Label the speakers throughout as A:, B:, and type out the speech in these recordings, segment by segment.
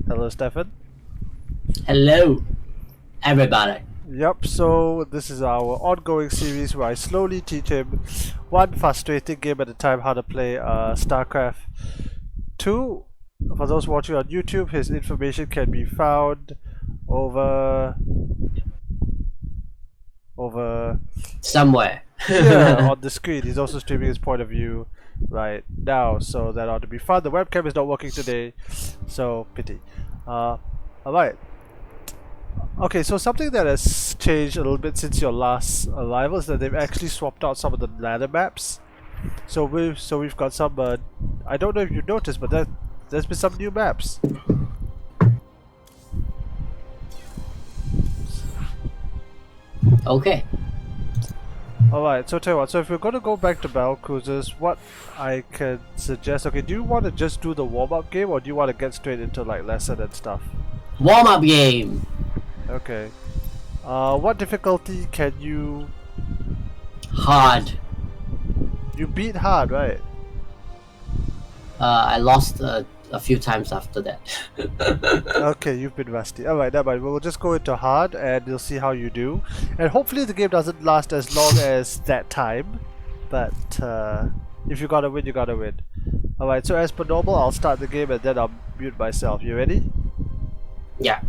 A: Hello, Stefan.
B: Hello, everybody.
A: Yep, so this is our ongoing series where I slowly teach him one frustrating game at a time how to play Starcraft 2. For those watching on YouTube, his information can be found over
B: Somewhere.
A: here on the screen. He's also streaming his point of view right now, so that ought to be fun. The webcam is not working today, so pity. Alright. Okay, so something that has changed a little bit since your last arrival is that they've actually swapped out some of the ladder maps. So we've got some. I don't know if you noticed, but there's been some new maps.
B: Okay.
A: Alright, so tell you what. So if we're gonna go back to BattleCrusiers, what I can suggest. Okay, do you want to just do the warm-up game, or do you want to get straight into like lesson and stuff?
B: Warm-up game.
A: Okay. What difficulty can you?
B: Hard.
A: You beat hard, right?
B: I lost a few times after that.
A: Okay, you've been rusty. Alright, never mind. We'll just go into hard and you'll see how you do. And hopefully the game doesn't last as long as that time. But if you gotta win, you gotta win. Alright, so as per normal, I'll start the game and then I'll mute myself. You ready?
B: Yeah.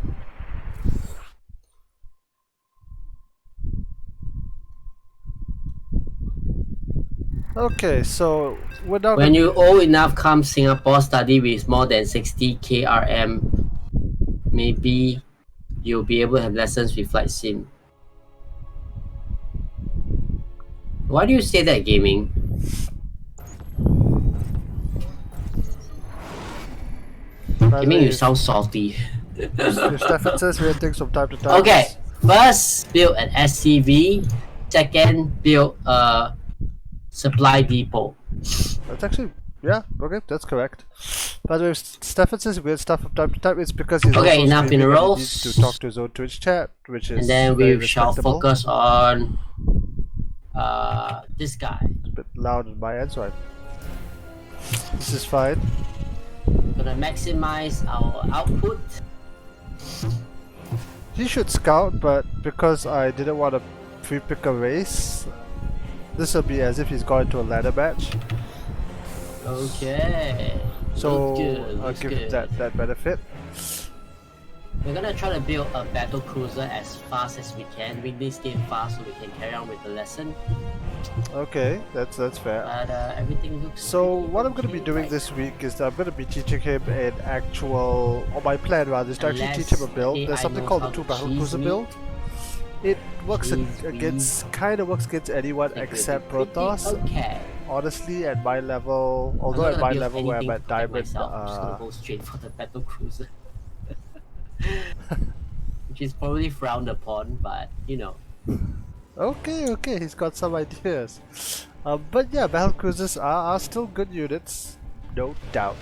A: Okay, so we're now
B: When you old enough, come Singapore study with more than 60 kRM. Maybe you'll be able to have lessons with flight sim. Why do you say that, gaming? Gaming, you sound salty.
A: If Stefan says weird things from time to time.
B: Okay, first build an SCV. Second, build a supply depot.
A: That's actually, yeah, okay, that's correct. By the way, if Stefan says weird stuff from time to time, it's because he's
B: Okay,
A: also
B: enough
A: streaming and he
B: minerals.
A: needs to talk to his own Twitch chat, which is
B: And then
A: very
B: we shall
A: respectable.
B: focus on this guy.
A: It's a bit loud on my end, so this is fine.
B: Gonna maximize our output.
A: He should scout, but because I didn't want to free pick a race, this will be as if he's gone into a ladder match.
B: Okay.
A: So
B: Looks good,
A: I'll
B: looks
A: give
B: good.
A: that benefit.
B: We're gonna try to build a battle cruiser as fast as we can. Win this game fast so we can carry on with the lesson.
A: Okay, that's fair.
B: But everything looks.
A: So
B: pretty
A: what I'm going to be
B: okay
A: doing
B: right
A: this week is that I'm going to be teaching him an actual, or my plan rather, is to actually teach him a build. There's something called the 2 BattleCruiser build. It works against, kind of works against anyone except Protoss.
B: Okay.
A: Honestly, at my level, although at my level where I'm at Diamond,
B: I'm just gonna go straight for the battle cruiser. Which is probably frowned upon, but you know.
A: okay, he's got some ideas. But yeah, BattleCruisers are still good units, no doubt.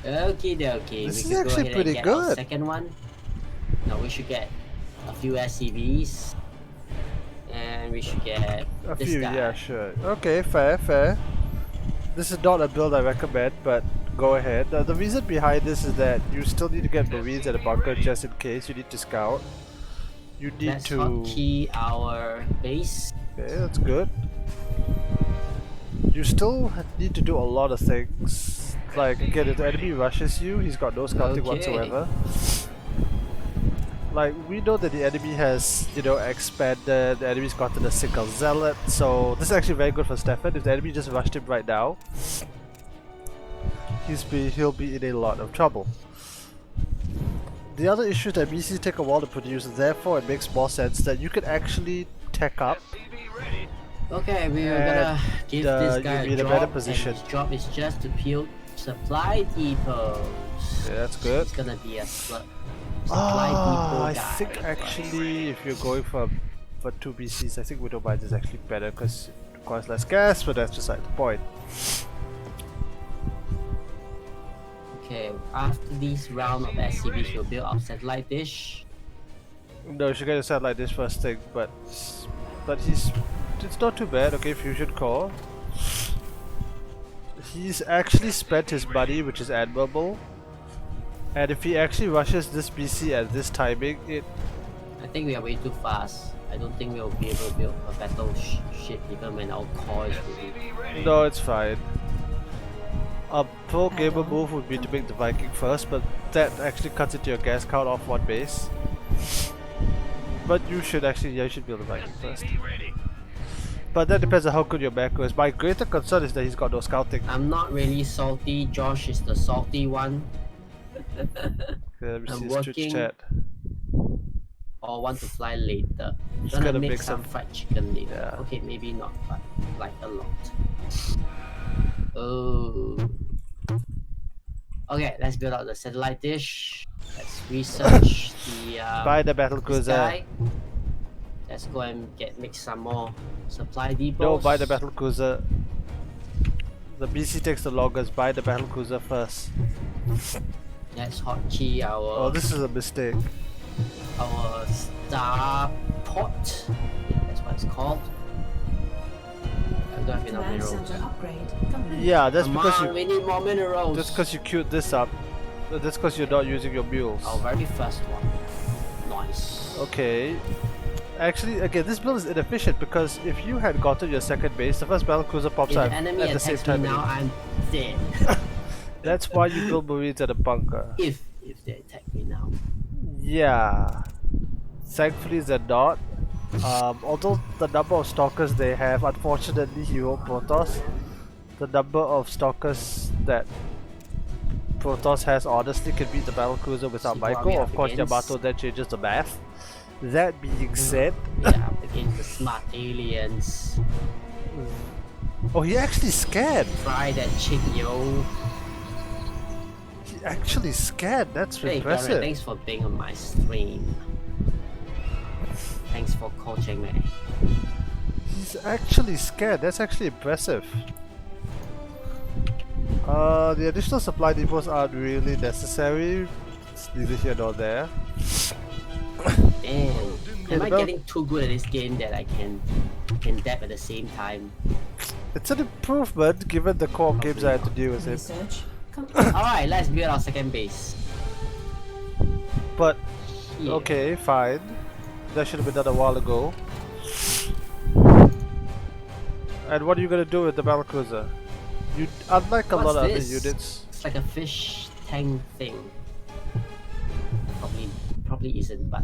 B: Okay.
A: This
B: We
A: is
B: could go
A: actually
B: ahead and
A: pretty
B: get
A: good.
B: Our second one. No, we should get a few SCVs. And we should get
A: A
B: this
A: few,
B: guy.
A: yeah, sure. Okay, fair. This is not a build I recommend, but go ahead. The reason behind this is that you still need to get Marines at a bunker just in case you need to scout. You need
B: Let's
A: to.
B: hotkey our base.
A: Okay, that's good. You still need to do a lot of things. Like, again, if the enemy rushes you, he's got no scouting
B: Okay.
A: whatsoever. Like, we know that the enemy has, expanded, the enemy's gotten a single zealot, so this is actually very good for Stefan. If the enemy just rushed him right now, he'll be in a lot of trouble. The other issue is that BCs take a while to produce, therefore it makes more sense that you can actually tech up.
B: Okay, we are gonna give this guy
A: you'll be
B: a
A: in a
B: job,
A: better position.
B: and his job is just to build supply depots.
A: Yeah, that's good.
B: It's gonna be a supply depot
A: I
B: guy.
A: think actually if you're going for 2 BCs, I think Widow Mines is actually better because it requires less gas, but that's beside the point.
B: Okay, after this round of SCVs, we'll build our satellite dish.
A: No, you should get a satellite dish first thing, but it's not too bad. Okay, fusion core. He's actually spent his money, which is admirable. And if he actually rushes this BC at this timing,
B: I think we are way too fast. I don't think we'll be able to build a battleship even when our core is ready.
A: no, it's fine. A pro gamer move would be to make the Viking first, but that actually cuts into your gas count off one base. But you should actually, yeah, you should build the Viking first. But that depends on how good your macro is. My greater concern is that he's got no scouting.
B: I'm not really salty. Josh is the salty one.
A: Okay, let me see
B: I'm
A: his Twitch
B: working.
A: chat.
B: Or want to fly later.
A: Just
B: Gonna make some fried chicken later.
A: Yeah.
B: Okay, maybe not, but like a lot. Oh. Okay, let's build out the satellite dish. Let's research the
A: Buy the
B: this
A: battlecruiser.
B: guy. Let's go and make some more supply depots.
A: No, buy the battlecruiser. The BC takes the longest. Buy the battlecruiser first.
B: Let's hotkey our
A: Oh, this is a mistake.
B: starport. Yeah, that's what it's called. I don't have enough
C: Command
B: minerals.
C: center upgrade complete.
A: Yeah, that's
B: Come
A: because
B: on,
A: you.
B: we need more minerals.
A: That's because you queued this up. That's because you're not using your mules.
B: Our very first one. Nice.
A: Okay. Actually, again, this build is inefficient because if you had gotten your second base, the first battlecruiser pops
B: If
A: out
B: the enemy
A: at the same
B: attacks me
A: time.
B: now, I'm dead.
A: That's why you build marines at a bunker.
B: if they attack me now.
A: Yeah. Thankfully, they're not. Although the number of stalkers they have, unfortunately, Hero Protoss, the number of stalkers that Protoss has honestly can beat the battlecruiser without
B: See what
A: Michael.
B: we
A: Of
B: up
A: course,
B: against?
A: Yamato then changes the math. That being said,
B: Yeah, against the smart aliens.
A: oh, he actually scanned.
B: Fry that chick, yo.
A: He actually scanned. That's
B: Hey, Garrett,
A: impressive.
B: thanks for being on my stream. Thanks for coaching me.
A: He's actually scared. That's actually impressive. The additional supply depots aren't really necessary. It's neither here nor there.
B: Damn. Am I
A: the
B: getting too good at this game that I can dab at the same time?
A: It's an improvement given the co-op games I had to deal with it.
C: Research complete.
B: Alright, let's build our second base.
A: But
B: Here.
A: okay, fine. That should have been done a while ago. And what are you gonna do with the battlecruiser? You, unlike a
B: What's
A: lot of other
B: this?
A: units.
B: It's like a fish tank thing. Probably isn't, but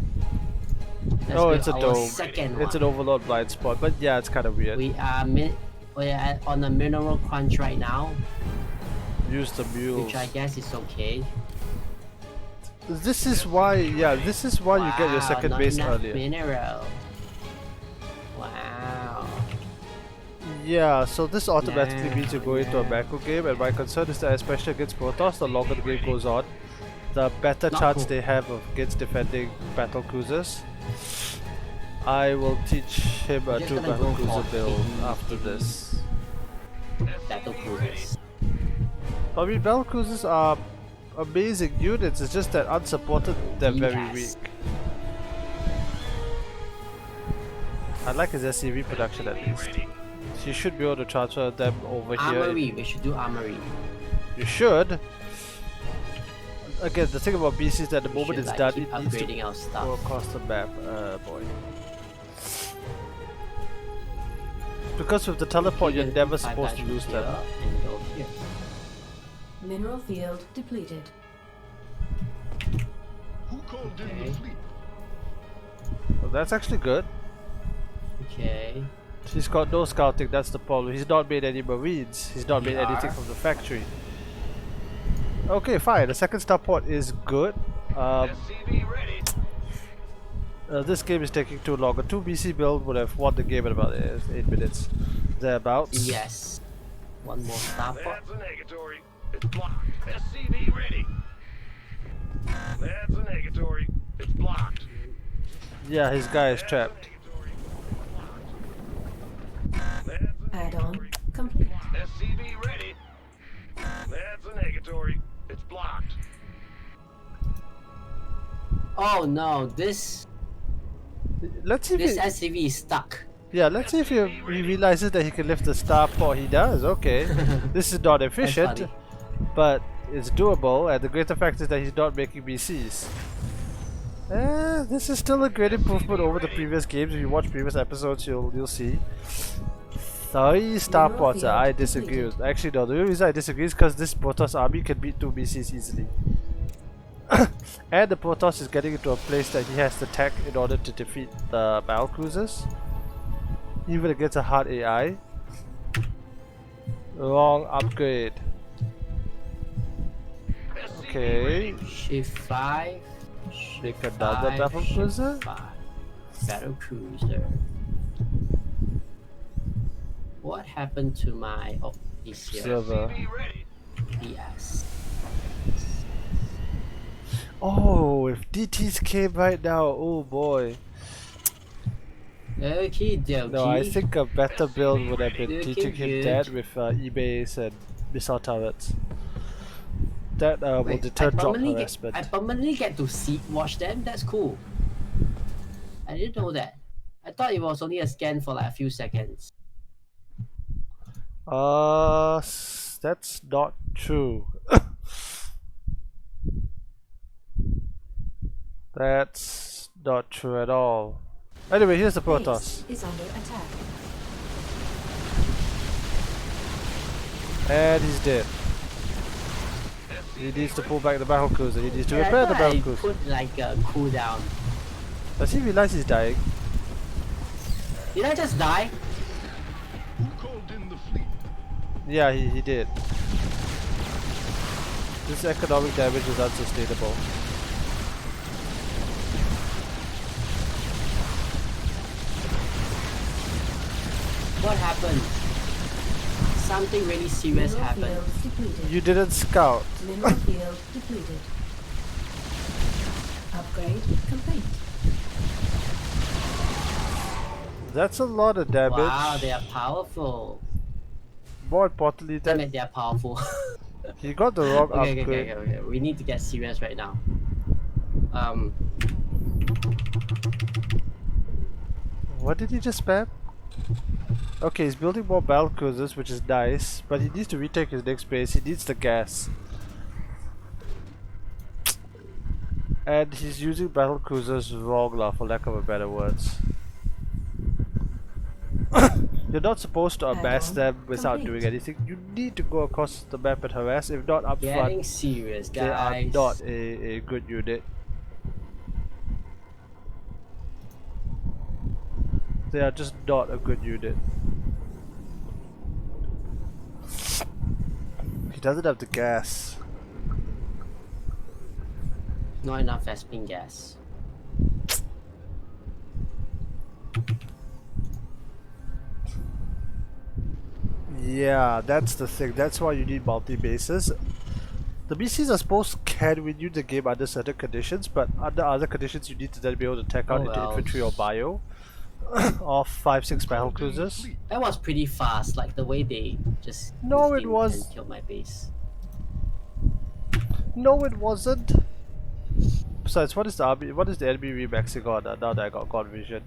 B: let's
A: Oh,
B: build
A: it's a
B: our
A: dome.
B: Second
A: It's
B: one.
A: an overload blind spot, but yeah, it's kind of weird.
B: We are on a mineral crunch right now,
A: Use the mules.
B: which I guess is okay.
A: This is why, yeah, this is why you get your
B: Wow,
A: second
B: not
A: base
B: enough
A: earlier.
B: Mineral. Wow.
A: Yeah, so this automatically means you go into a macro game, and my concern is that especially against Protoss, the longer the game goes on, the better
B: Not
A: chance
B: cool.
A: they have of against defending battle cruisers. I will teach him a
B: Just
A: two
B: gonna
A: battle
B: go
A: cruiser
B: for
A: build
B: heavy,
A: after
B: heavy.
A: this.
B: BattleCrusiers.
A: I mean, battle cruisers are amazing units, it's just that unsupported they're very
B: Yes.
A: weak. I like his SCV production at least. You should be able to transfer them over here.
B: Armory. We should do armory.
A: You should. Again, the thing about BC is that the
B: We
A: moment
B: should,
A: it's
B: like,
A: done,
B: keep
A: it needs to
B: upgrading our
A: go
B: stuff.
A: across the map. Boy. Because with the teleport, you're
B: Even
A: never
B: 5
A: supposed to
B: dash
A: lose
B: here
A: them.
B: and go here.
C: Mineral field depleted.
D: Who called in
B: Okay.
D: the fleet?
A: Well, that's actually good.
B: Okay.
A: He's got no scouting, that's the problem. He's not made any marines. He's not made
B: We
A: anything
B: are.
A: from the factory. Okay, fine. The second starport is good.
D: SCV ready.
A: This game is taking too long. A 2 BC build would have won the game in about 8 minutes. Thereabouts.
B: Yes. One more starport.
D: That's a negatory. It's blocked. SCV ready. That's a negatory. It's blocked.
A: Yeah, his guy is trapped.
C: Add-on complete.
D: SCV ready. That's a negatory. It's blocked.
B: Oh no, this
A: Let's see if he,
B: SCV is stuck.
A: yeah, let's see if he realizes that he can lift the starport. He does. Okay, this is not efficient,
B: funny.
A: but it's doable, and the greater fact is that he's not making BCs. This is still a great improvement over the previous games. If you watch previous episodes, you'll see. 3 starports, I disagree with. Actually, no, the reason I disagree is because this Protoss army can beat 2 BCs easily. And the Protoss is getting into a place that he has the tech in order to defeat the battlecruisers, even against a hard AI. Wrong upgrade. Okay.
B: Shift 5.
A: Make another battlecruiser?
B: Battlecruiser. What happened to my this here?
A: Server.
D: SCV ready.
B: Yes.
A: Oh, if DTs came right now, oh boy.
B: Okay, Delgy.
A: No, I think a better build would have been
B: Looking
A: teaching him
B: good.
A: that with eBays and missile turrets. That will
B: Wait,
A: deter drop
B: I
A: harassment.
B: permanently get to see watch them. That's cool. I didn't know that. I thought it was only a scan for like a few seconds.
A: That's not true. That's not true at all. Anyway, here's the Protoss.
C: Base is under attack.
A: And he's dead. He needs to pull back the battlecruiser. He needs to
B: Yeah,
A: repair the
B: I thought I
A: battlecruiser.
B: put like a cooldown.
A: Does he realize he's dying?
B: Did I just die?
D: Who called in the fleet?
A: Yeah, he did. This economic damage is unsustainable.
B: What happened? Something really serious
C: Mineral
B: happened.
C: field depleted.
A: You didn't scout.
C: Mineral field depleted. Upgrade complete.
A: That's a lot of damage.
B: Wow, they are powerful.
A: More importantly,
B: Damn
A: that
B: it, they are powerful.
A: he got the wrong
B: okay,
A: upgrade.
B: okay. We need to get serious right now.
A: What did he just spam? Okay, he's building more battlecruisers, which is nice, but he needs to retake his next base. He needs the gas. And he's using battlecruisers wrong, lah, for lack of a better words. You're not supposed to amass them without
C: Complete.
A: doing anything. You need to go across the map and harass. If not up
B: Getting
A: front,
B: serious,
A: they are
B: guys.
A: not a good unit. They are just not a good unit. He doesn't have the gas.
B: Not enough Vespin gas.
A: Yeah, that's the thing. That's why you need multi-bases. The BCs are supposed can win you the game under certain conditions, but under other conditions you need to then be able to take out
B: Oh,
A: into
B: well.
A: infantry or bio. Or 5-6 battlecruisers.
B: That was pretty fast, like the way they just
A: No,
B: moved
A: it
B: in
A: was-
B: and killed my base.
A: No, it wasn't. Besides, what is the army? What is the enemy remaxing on? Now that I got God Vision.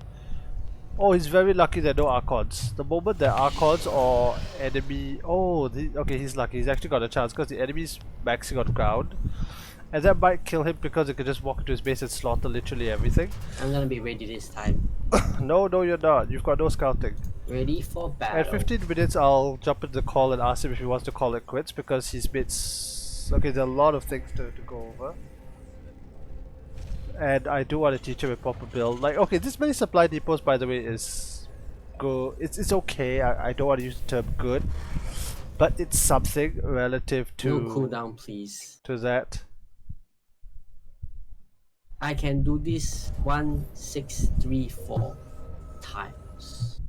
A: Oh, he's very lucky there are no Archons. The moment there are Archons or enemy... Oh, okay, he's lucky. He's actually got a chance because the enemy's maxing on ground. And that might kill him because he could just walk into his base and slaughter literally everything.
B: I'm gonna be ready this time.
A: No, you're not. You've got no scouting.
B: Ready for battle.
A: At 15 minutes, I'll jump into the call and ask him if he wants to call it quits because he's made... Okay, there are a lot of things to go over. And I do want to teach him a proper build. Like, okay, this many supply depots, by the way, is go. It's okay. I don't want to use the term good, but it's something relative
B: No
A: to
B: cooldown, please.
A: that.
B: I can do this 1, 6, 3, 4 times.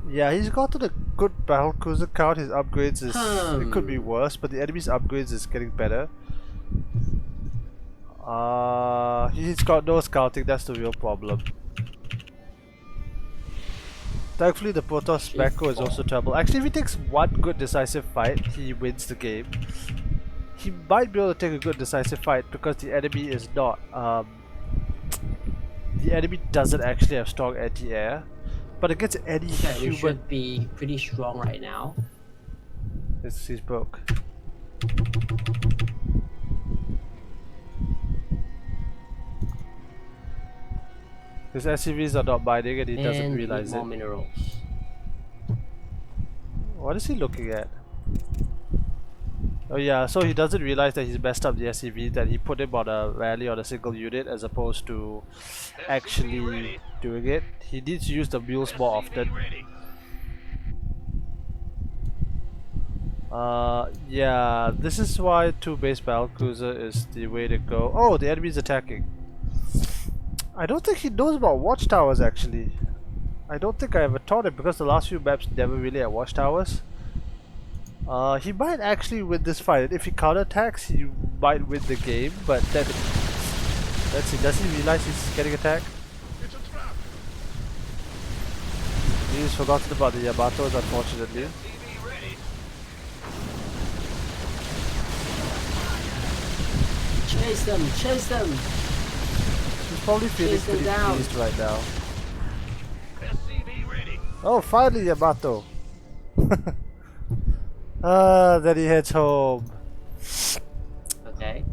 A: Yeah, he's gotten a good battlecruiser count. His upgrades is it could be worse, but the enemy's upgrades is getting better. He's got no scouting. That's the real problem. Thankfully, the Protoss Mako is also terrible. Actually, if he takes one good decisive fight, he wins the game. He might be able to take a good decisive fight because the enemy is not. The enemy doesn't actually have strong anti-air. But against any
B: Okay, we
A: human,
B: should be pretty strong right now.
A: he's broke. His SCVs are not binding and he doesn't
B: And we
A: realize
B: need more
A: it.
B: minerals.
A: What is he looking at? Oh yeah, so he doesn't realize that he's messed up the SCV, that he put him on a rally on a single unit as opposed to actually doing it. He needs to use the mules more often.
D: Ready.
A: Yeah, this is why 2-base battlecruiser is the way to go. Oh, the enemy's attacking. I don't think he knows about watchtowers actually. I don't think I ever taught him because the last few maps never really had watchtowers. He might actually win this fight. If he counterattacks, he might win the game, but then let's see, does he realize he's getting attacked?
D: It's a trap.
A: He's forgotten about the Yamatos, unfortunately.
D: SCV ready.
B: Chase them! Chase them!
A: He's probably feeling
B: Chase them
A: pretty
B: down.
A: pleased right now.
D: SCV ready.
A: Oh, finally Yamato! Then he heads home.
B: Okay.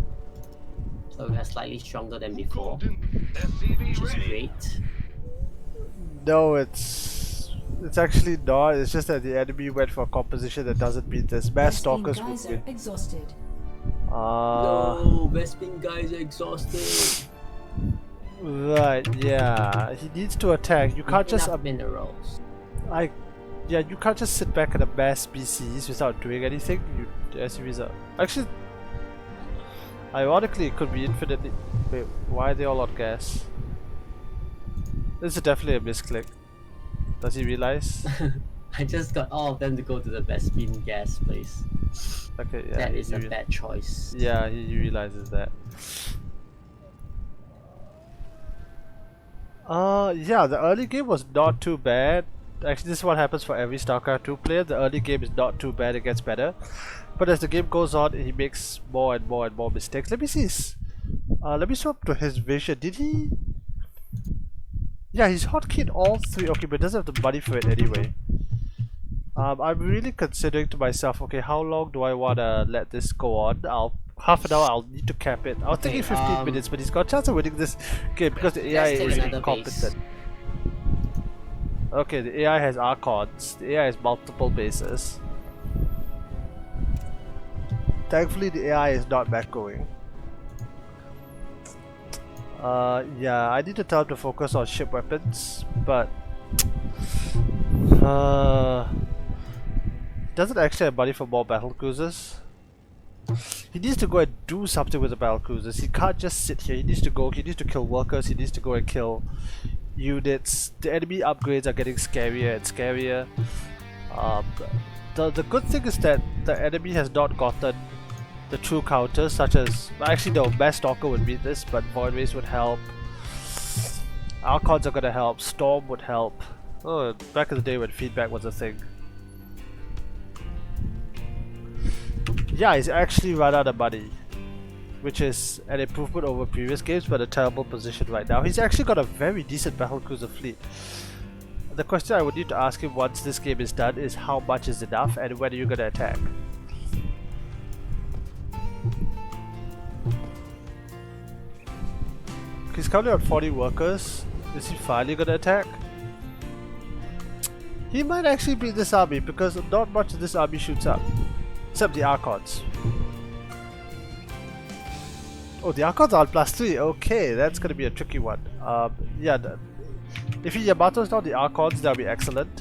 B: So we are slightly stronger than before,
D: SCV
B: which is
D: ready.
B: great.
A: No, it's actually not. It's just that the enemy went for a composition that doesn't beat this. Mass stalkers would
C: Geyser
A: win.
C: exhausted.
B: No, Bespin guys are exhausted.
A: Right, yeah. He needs to attack. You can't just
B: Enough minerals.
A: yeah, you can't just sit back and amass BCs without doing anything. The SCVs are actually, ironically, it could be infinitely. Wait, why are they all on gas? This is definitely a misclick. Does he realize?
B: I just got all of them to go to the Bespin gas place.
A: Okay, yeah.
B: That is
A: he
B: a bad choice.
A: Yeah, he realizes that. Yeah, the early game was not too bad. Actually, this is what happens for every StarCraft 2 player. The early game is not too bad, it gets better. But as the game goes on, he makes more and more and more mistakes. Let me see his... let me swap to his vision. Did he... Yeah, he's hotkeyed all three. Okay, but doesn't have the money for it anyway. I'm really considering to myself, okay, how long do I want to let this go on? Half an hour, I'll need to cap it. I was thinking 15 minutes, but he's got a chance of winning this game because the AI
B: Let's take
A: is
B: another
A: incompetent. Okay, the AI has Archons. The AI has multiple bases. Thankfully, the AI is not back going. Yeah, I need to tell him to focus on ship weapons, but doesn't actually have money for more battlecruisers. He needs to go and do something with the battlecruisers. He can't just sit here. He needs to go. He needs to kill workers. He needs to go and kill units. The enemy upgrades are getting scarier and scarier. The good thing is that the enemy has not gotten the true counters, such as actually no, Mass Stalker would beat this, but Void Race would help. Archons are gonna help. Storm would help. Oh, back in the day when feedback was a thing. Yeah, he's actually run out of money, which is an improvement over previous games, but a terrible position right now. He's actually got a very decent battlecruiser fleet. The question I would need to ask him once this game is done is how much is enough and when are you gonna attack? He's currently on 40 workers. Is he finally gonna attack? He might actually beat this army because not much of this army shoots up. Except the Archons. Oh, the Archons are on +3. Okay, that's gonna be a tricky one. Yeah, if he Yamato's down the Archons, that'll be excellent.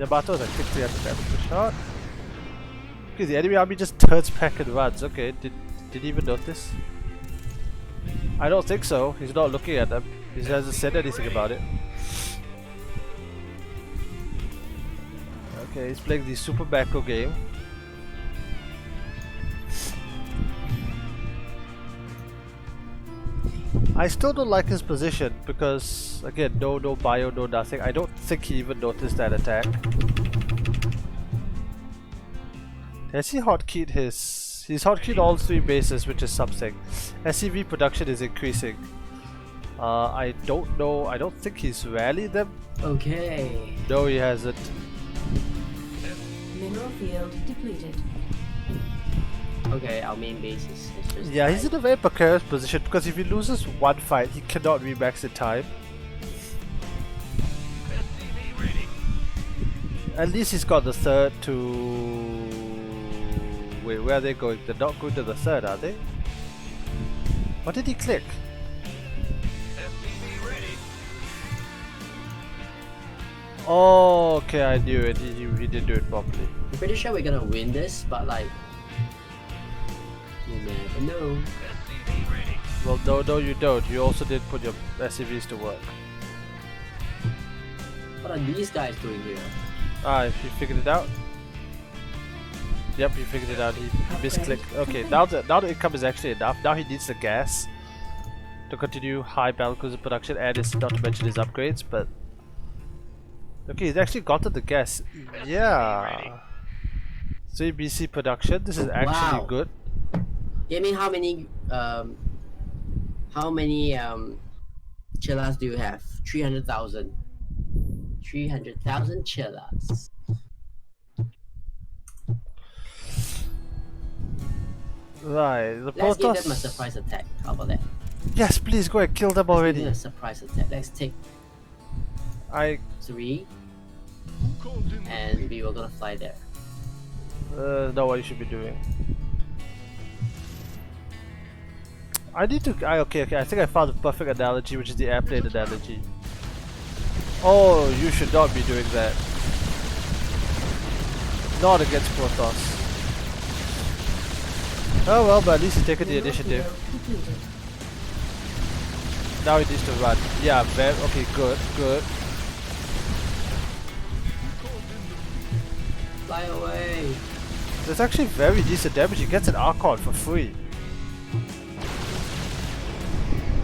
A: Yamato's at 300 damage per shot. Okay, the enemy army just turns back and runs. Okay, did he even notice? I don't think so. He's not looking at them. He hasn't said anything about it. Okay, he's playing the super macro game. I still don't like his position because, again, no bio, no nothing. I don't think he even noticed that attack. Has he hotkeyed his... He's hotkeyed all 3 bases, which is something. SCV production is increasing. I don't know. I don't think he's rallied them
B: Okay.
A: No, he hasn't.
C: Mineral field depleted.
B: Okay, our main base is just.
A: Yeah, he's in a very precarious position because if he loses one fight, he cannot remax in time.
D: SCV ready.
A: At least he's got the third to... Wait, where are they going? They're not going to the third, are they? What did he click?
D: SCV ready.
A: Oh, okay, I knew it. He didn't do it properly.
B: I'm pretty sure we're gonna win this, but like, you never know.
D: SCV ready.
A: Well, no, you don't. You also did put your SCVs to work.
B: What are these guys doing here?
A: Ah, you figured it out? Yep, he figured it out. He misclicked. Okay, now the income is actually enough. Now he needs the gas to continue high battlecruiser production, and it's not to mention his upgrades. But okay, he's actually gotten the gas. Yeah. 3 BC production. This is actually
B: Wow.
A: good.
B: Give me how many chillas do you have? 300,000. 300,000 chillas.
A: Right. The
B: Let's give them a
A: Protoss.
B: surprise attack. How about that?
A: Yes, please go and kill them
B: Let's give
A: already.
B: them a surprise attack. Let's take
A: I
B: 3
D: Called in.
B: and we were gonna fly there.
A: know what you should be doing. I need to. Okay. I think I found the perfect analogy, which is the airplane analogy. Oh, you should not be doing that. Not against Protoss. Oh well, but at least he's taken the
C: Mineral
A: initiative.
C: field depleted.
A: Now he needs to run. Yeah, very okay. Good.
B: Fly away!
A: That's actually very decent damage. He gets an Archon for free.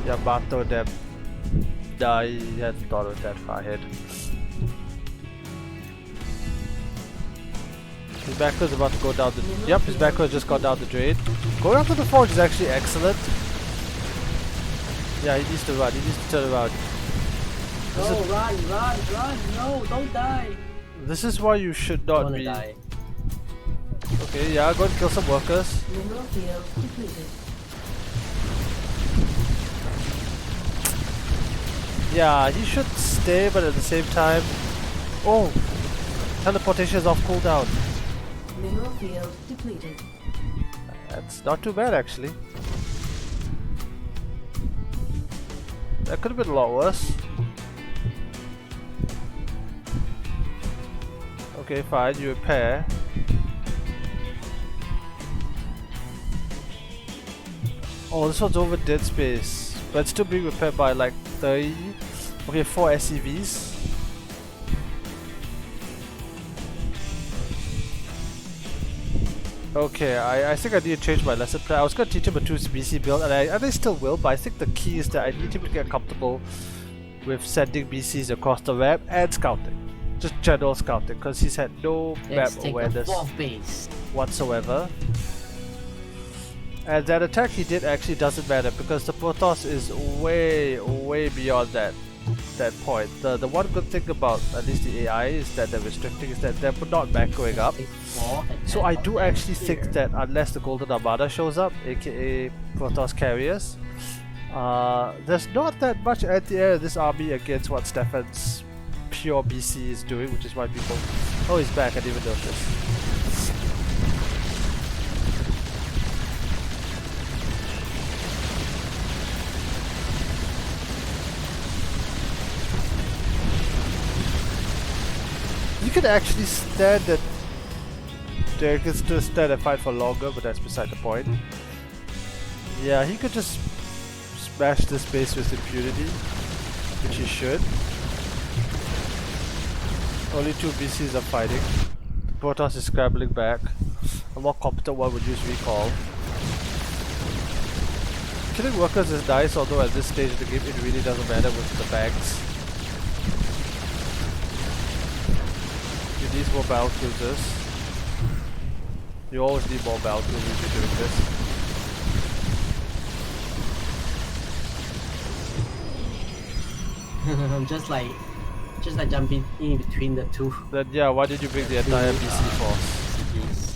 A: Yamato them. Nah, he hadn't thought of that far ahead. His backer is about to go down the... Yep, his backer has just gone down the drain. Going up to the forge is actually excellent. Yeah, he needs to run. He needs to turn around. This
B: No,
A: is,
B: run! No, don't die!
A: this is why you should
B: I
A: not
B: wanna
A: be...
B: die.
A: Okay, yeah, go and kill some workers.
C: Mineral field depleted.
A: Yeah, he should stay, but at the same time... Oh! Teleportation is off cooldown.
C: Mineral field depleted.
A: That's not too bad, actually. That could have been a lot worse. Okay, fine, you repair. Oh, this one's over dead space. But it's still being repaired by like 30. Okay, 4 SCVs. Okay, I think I need to change my lesson plan. I was going to teach him a 2 BC build, and I still will, but I think the key is that I need him to get comfortable with sending BCs across the map and scouting. Just general scouting, because he's had no map
B: Let's take the
A: awareness
B: 4th base.
A: whatsoever. And that attack he did actually doesn't matter, because the Protoss is way beyond that point. The one good thing about at least the AI is that they're restricting is that they're not back going up.
B: Take 4 and
A: So
B: head
A: I
B: up
A: do
B: there
A: actually
B: here.
A: think that unless the Golden Armada shows up, aka Protoss carriers, there's not that much anti-air in this army against what Stephan's pure BC is doing, which is why people... Oh, he's back, I didn't even notice. You could actually stand at... Derek is to stand and fight for longer, but that's beside the point. Yeah, he could just smash this base with impunity, which he should. Only 2 BCs are fighting. Protoss is scrambling back. A more competent one would use recall. Killing workers is nice, although at this stage of the game it really doesn't matter with the bags. You need more battlecruisers. You always need more battlecruisers if you're doing this.
B: I'm just like just like jumping in between the two.
A: Then yeah, why did you bring the entire BC force?
B: Cities.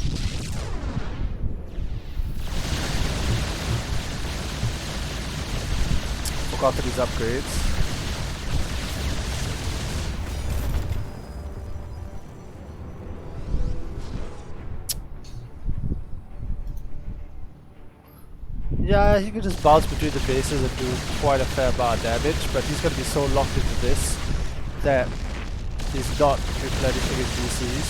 A: Forgot these upgrades. Yeah, he can just bounce between the bases and do quite a fair amount of damage, but he's going to be so locked into this that he's not replenishing his DCs.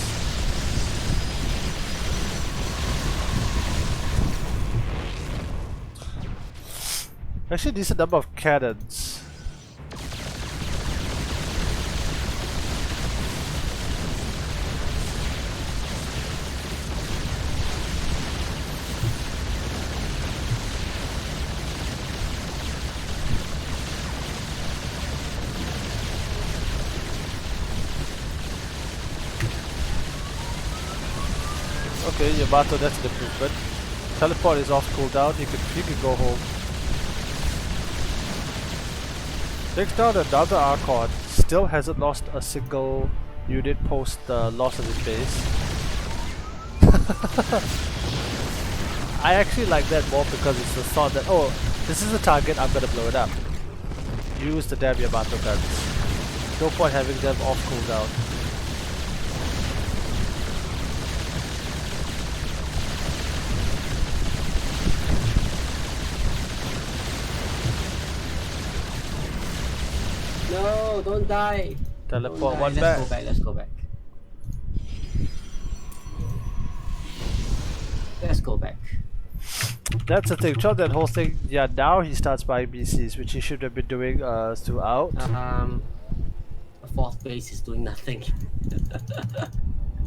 A: Actually, decent number of cannons. Okay, Yamato, that's an improvement. Teleport is off cooldown, he can go home. Takes down another Archon, still hasn't lost a single unit post the loss of his base. I actually like that more because it's the thought that, oh, this is a target, I'm gonna blow it up. Use the damn Yamato guns. No point having them off cooldown.
B: No, don't die.
A: Teleport
B: Don't die.
A: one
B: Let's
A: back.
B: go back. Let's go back. Let's go back.
A: That's the thing, throughout that whole thing, yeah, now he starts buying BCs, which he should have been doing throughout.
B: A fourth base is doing nothing.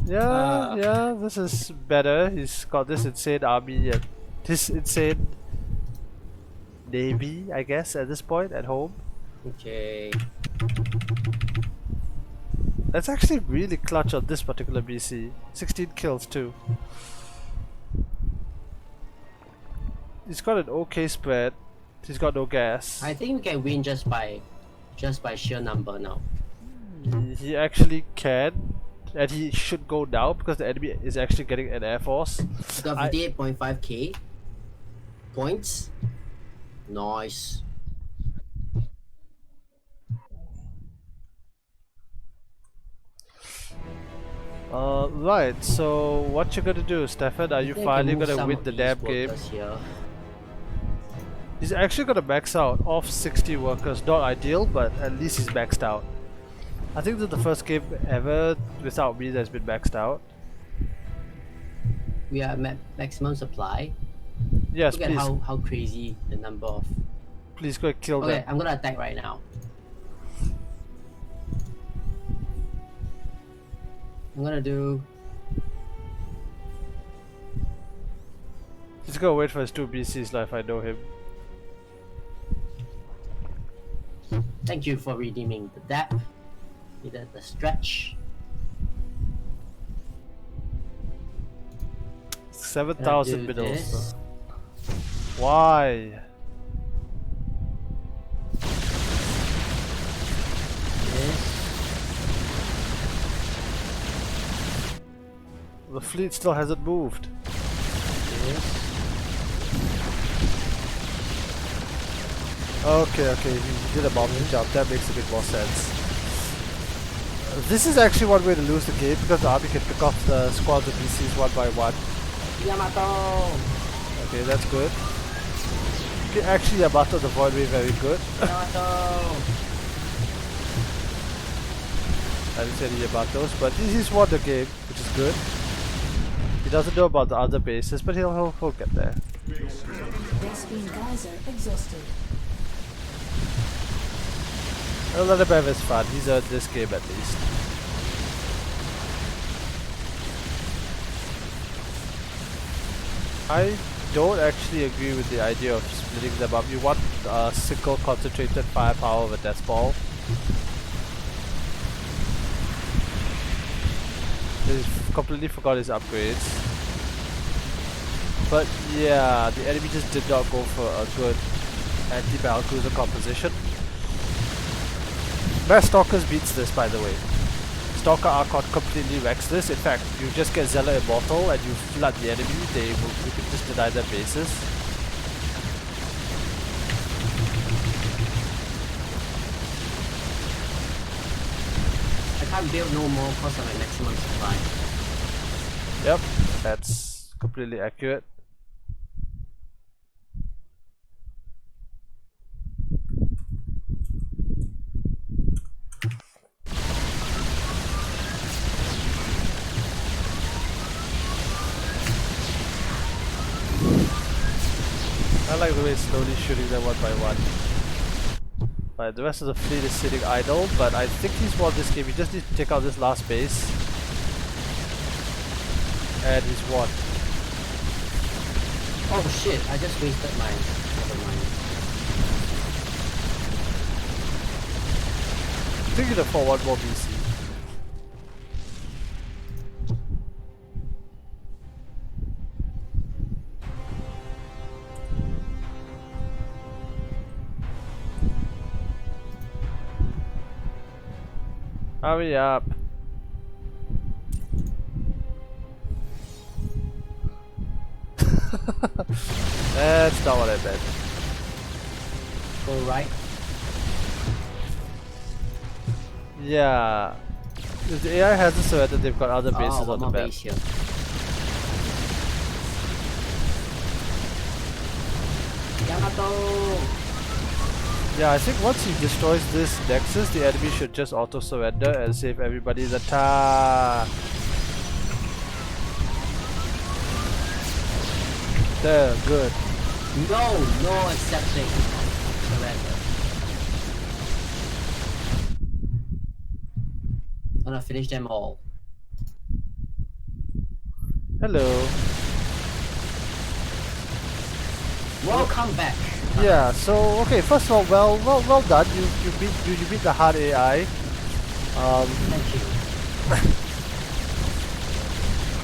A: Yeah, yeah, this is better. He's got this insane army and this insane navy, I guess, at this point, at home.
B: Okay.
A: That's actually really clutch on this particular BC. 16 kills too. He's got an okay spread. He's got no gas.
B: I think we can win just by sheer number now.
A: He actually can, and he should go now because the enemy is actually getting an air force.
B: We got 58.5k points. Nice.
A: Right, so what you gonna do, Stefan? Are you finally gonna win the damn game?
B: Here.
A: He's actually gonna max out off 60 workers. Not ideal, but at least he's maxed out. I think this is the first game ever without me that's been maxed out.
B: We are at maximum supply.
A: Yes,
B: Look at
A: please.
B: how crazy the number of.
A: Please go and kill
B: Okay,
A: them.
B: I'm gonna attack right now. I'm gonna do.
A: He's gonna wait for his 2 BCs now if I know him.
B: Thank you for redeeming the dap. Needed the stretch.
A: 7,000
B: Do
A: middles.
B: this.
A: Why?
B: This.
A: The fleet still hasn't moved.
B: This.
A: Okay, he did a bombing jump. That makes a bit more sense. This is actually one way to lose the game because the army can pick off the squads of BCs one by one.
B: Yamato!
A: Okay, that's good. Okay, actually, Yamato the void way very good.
B: Yamato!
A: I didn't say any Yamatos, but he's won the game, which is good. He doesn't know about the other bases, but he'll get there.
C: Vespine geyser exhausted.
A: I'll let him have his fun. He's earned this game at least. I don't actually agree with the idea of splitting them up. You want a single concentrated firepower of a death ball. He's completely forgot his upgrades. But yeah, the enemy just did not go for a good anti-BattleCruiser composition. Mass Stalkers beats this, by the way. Stalker Archon completely wrecks this. In fact, you just get Zealot Immortal and you flood the enemy, you can just deny their bases.
B: I can't build no more because of my maximum supply.
A: Yep, that's completely accurate. I like the way it's slowly shooting them one by one. Right, the rest of the fleet is sitting idle, but I think he's won this game. He just needs to take out this last base. And he's won.
B: Oh shit, I just wasted mine. Never mind.
A: I think you can afford one more BC. Hurry up. That's not what I meant.
B: Go right.
A: Yeah. If the AI hasn't surrendered, they've got other bases
B: one
A: on the
B: more
A: map.
B: base here. Yamato!
A: Yeah, I think once he destroys this nexus, the enemy should just auto-surrender and save everybody's attack. There, good.
B: No accepting. Surrender. Gonna finish them all.
A: Hello.
B: Welcome back.
A: Yeah, so okay, first of all, well done. You beat the hard AI.
B: Thank you.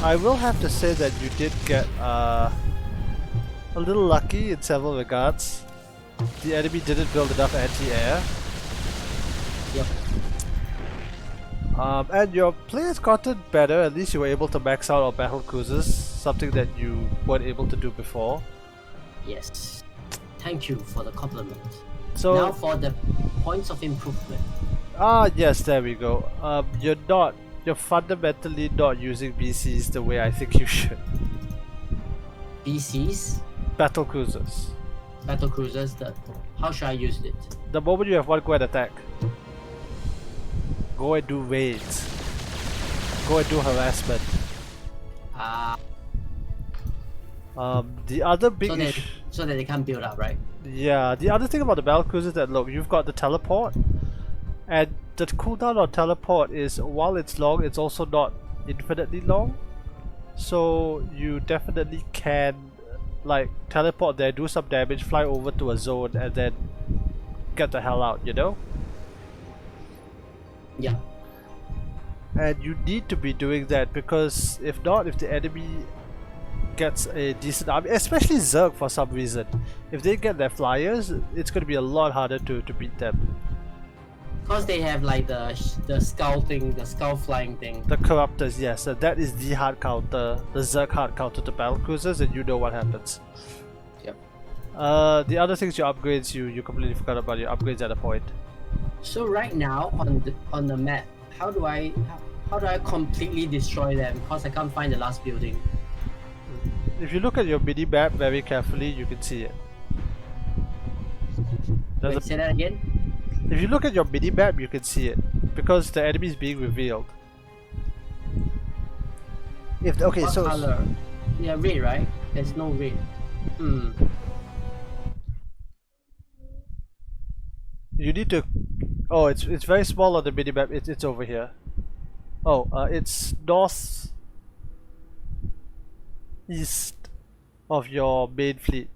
A: I will have to say that you did get a little lucky in several regards. The enemy didn't build enough anti-air.
B: Yep.
A: And your play has gotten better. At least you were able to max out on BattleCrusiers, something that you weren't able to do before.
B: Yes. Thank you for the compliment.
A: So
B: Now for the points of improvement.
A: yes, there we go. You're fundamentally not using BCs the way I think you should.
B: BCs,
A: BattleCruisers.
B: BattleCruisers, how should I use it?
A: The moment you have one, go and attack. Go and do raids. Go and do harassment. The other big issue.
B: So that they can't build up, right?
A: Yeah, the other thing about the BattleCruiser is that look, you've got the teleport, and the cooldown on teleport is, while it's long, it's also not infinitely long. So you definitely can like teleport there, do some damage, fly over to a zone, and then get the hell out, you know?
B: Yeah.
A: And you need to be doing that, because if not, if the enemy gets a decent army, especially Zerg for some reason, if they get their flyers, it's going to be a lot harder to beat them.
B: Because they have like the skull thing, the skull flying thing.
A: The Corruptors, yes, and that is the hard counter, the Zerg hard counter to BattleCruisers, and you know what happens.
B: Yep.
A: The other things, your upgrades, you completely forgot about your upgrades at a point.
B: So right now on the map, how do I completely destroy them? Because I can't find the last building.
A: If you look at your mini map very carefully, you can see it.
B: Wait, say that again?
A: If you look at your mini map, you can see it, because the enemy is being revealed. Okay,
B: What
A: so
B: color? Yeah, red, right? There's no red.
A: you need to. Oh, it's very small on the mini map. It's over here. Oh, it's north east of your main fleet.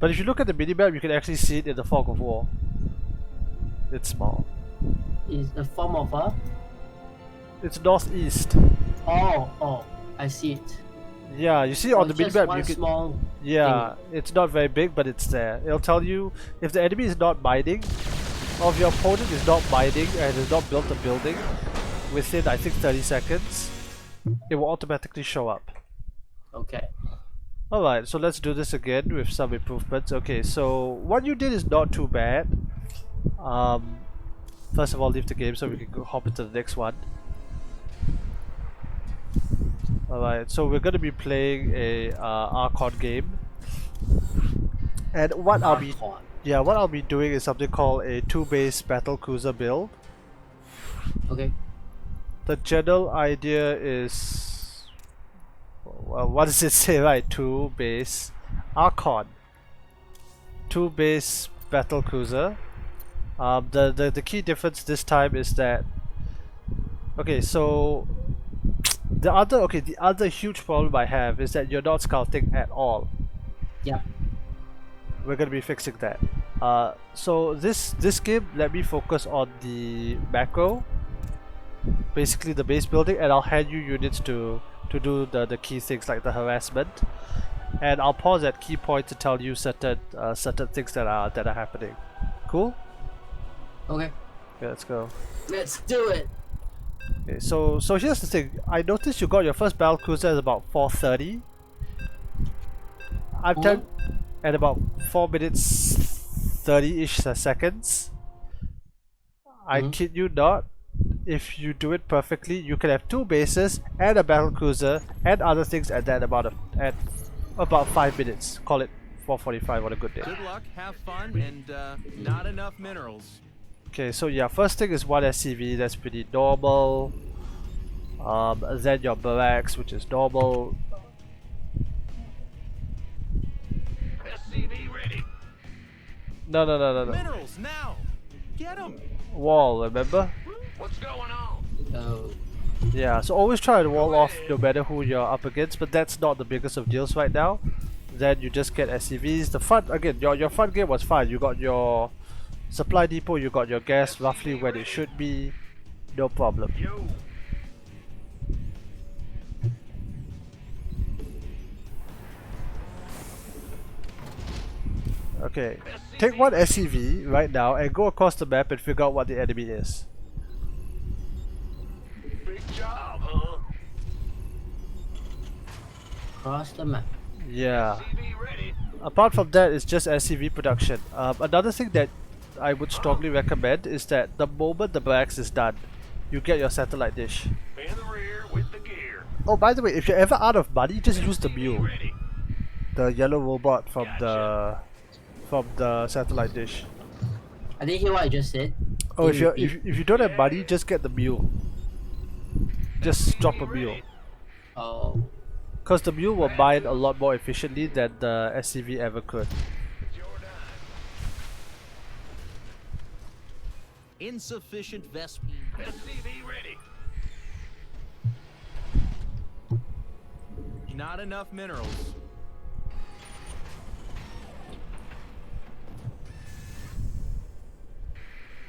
A: But if you look at the minimap, you can actually see it in the fog of war. It's small.
B: Is the form of a?
A: It's northeast.
B: Oh, I see it.
A: Yeah, you see on the
B: just
A: minimap,
B: one
A: you can.
B: small
A: Yeah, it's not very big, but it's there. It'll tell you if the enemy is not mining, of your opponent is not mining and has not built a building within, I think, 30 seconds, it will automatically show up.
B: Okay.
A: Alright, so let's do this again with some improvements. Okay, so what you did is not too bad. First of all, leave the game so we can hop into the next one. Alright, so we're going to be playing a Archon game. And what I'll be doing is something called a 2-base battlecruiser build.
B: Okay.
A: The general idea is, well, what does it say, right? 2-base Archon, 2-base battlecruiser. The key difference this time is that, okay, so the other huge problem I have is that you're not scouting at all.
B: Yeah.
A: We're gonna be fixing that. So this game, let me focus on the macro, basically the base building, and I'll hand you units to do the key things like the harassment, and I'll pause at key points to tell you certain things that are happening. Cool?
B: Okay.
A: Yeah, let's go.
B: Let's do it.
A: Okay, so here's the thing. I noticed you got your first battlecruiser at about 4:30. I'm telling, at about 4 minutes 30-ish seconds. I kid you not. If you do it perfectly, you can have 2 bases and a battlecruiser and other things at about 5 minutes. Call it 4:45 on a good day.
E: Good luck, have fun, and not enough minerals.
A: Okay, so yeah, first thing is 1 SCV, that's pretty normal. Then your barracks, which is normal.
D: SCV ready.
A: No.
E: Minerals now! Get them!
A: Wall, remember?
D: What's going on?
B: Oh.
A: Yeah, so always try to wall off no matter who you're up against, but that's not the biggest of deals right now. Then you just get SCVs. The front, again, your front game was fine. You got your supply depot, you got your gas roughly when it should be. No problem.
D: Yo.
A: Okay, take 1 SCV right now and go across the map and figure out what the enemy is.
D: Big job, huh?
B: Cross the map.
A: Yeah.
D: SCV ready.
A: Apart from that, it's just SCV production. Another thing that I would strongly recommend is that the moment the barracks is done, you get your satellite dish.
D: In the rear with the gear.
A: Oh, by the way, if you're ever out of money, just use the
D: SCV
A: mule,
D: ready.
A: the yellow robot from the satellite dish.
B: I didn't hear what I just said.
A: Oh, if you don't have money, just get the mule. Just drop a mule,
B: Oh.
A: cause the mule will mine a lot more efficiently than the SCV ever could.
D: It's your time.
E: Insufficient Vespine.
D: SCV ready.
E: Not enough minerals.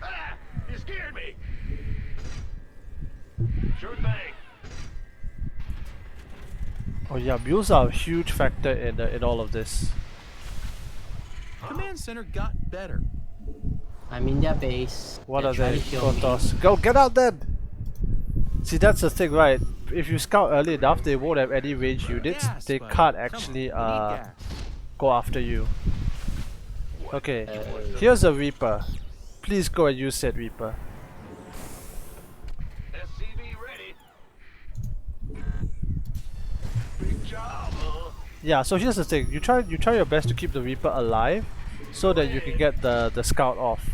D: Ah! You scared me. Sure thing.
A: Oh yeah, mules are a huge factor in all of this.
E: Command center got better.
B: I'm in their base.
A: What
B: They're
A: are
B: trying
A: they?
B: to kill me.
A: Protoss. Go get out then! See, that's the thing, right? If you scout early enough, they won't have any range units.
E: Gas,
A: They
E: buddy.
A: can't
E: Come
A: actually
E: on, we need gas.
A: go after you. Okay, here's a Reaper. Please go and use said Reaper.
D: SCV ready. Big job, huh?
A: Yeah, so here's the thing. You try your best to keep the Reaper alive so that you can get the scout off.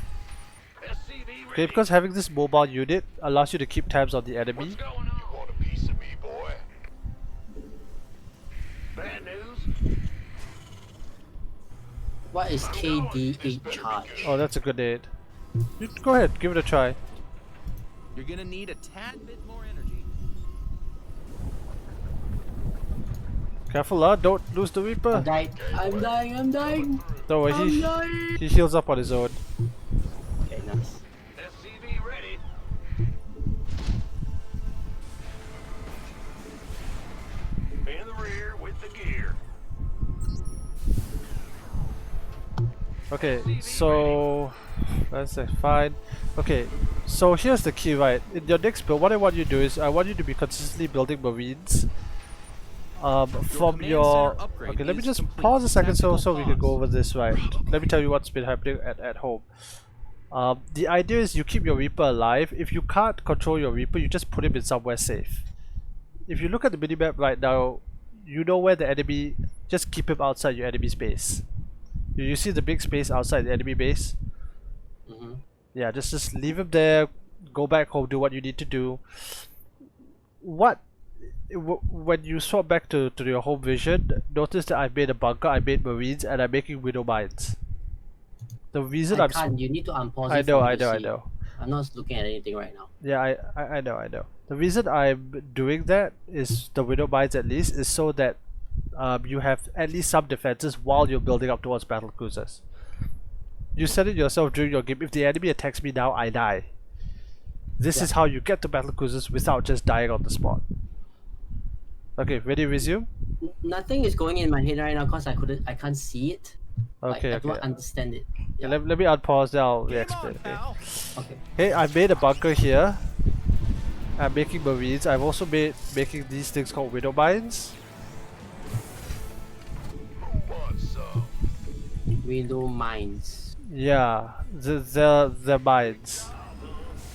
D: SCV ready.
A: Okay, because having this mobile unit allows you to keep tabs on the enemy.
D: What's going on? Want a piece of me, boy? Bad news.
B: What is KD8 charge?
A: Oh, that's a grenade. You go ahead, give it a try.
E: You're gonna need a tad bit more energy.
A: Careful, don't lose the Reaper.
B: I'm dying. I'm dying.
A: Don't worry,
B: I'm dying.
A: he heals up on his own.
B: Okay, nice.
D: SCV ready. In the rear with the gear.
A: Okay, so that's fine. Okay, so here's the key, right? In your next build, what I want you to do is I want you to be consistently building marines. From
E: command
A: your
E: center upgrade
A: okay, let me
E: is
A: just
E: complete.
A: pause a second so
E: Tactical
A: we can go
E: pause.
A: over this, right? Let me tell you what's been happening at home. The idea is you keep your Reaper alive. If you can't control your Reaper, you just put him in somewhere safe. If you look at the minimap right now, you know where the enemy. Just keep him outside your enemy's base. You see the big space outside the enemy base?
B: Mm-hmm.
A: Yeah, just leave him there. Go back home. Do what you need to do. When you swap back to your home vision, notice that I've made a bunker. I made marines, and I'm making widow mines. The reason
B: I can't. You need to unpause
A: I
B: it
A: know,
B: for me
A: I
B: to
A: know, I
B: see.
A: know.
B: I'm not looking at anything right now.
A: Yeah, I know, I know. The reason I'm doing that is the widow mines at least is so that you have at least some defenses while you're building up towards battle cruisers. You said it yourself during your game. If the enemy attacks me now, I die. This
B: Yeah.
A: is how you get to battle cruisers without just dying on the spot. Okay, ready, resume.
B: Nothing is going in my head right now because I can't see it. Like,
A: Okay,
B: I
A: okay.
B: don't understand it. Yeah.
A: Let me unpause. Then I'll
E: Game
A: re-explain.
E: on,
A: Okay.
E: pal.
B: Okay.
A: Hey, I made a bunker here. I'm making marines. I've also making these things called widow mines.
D: Who wants some?
B: Window mines.
A: Yeah, the mines.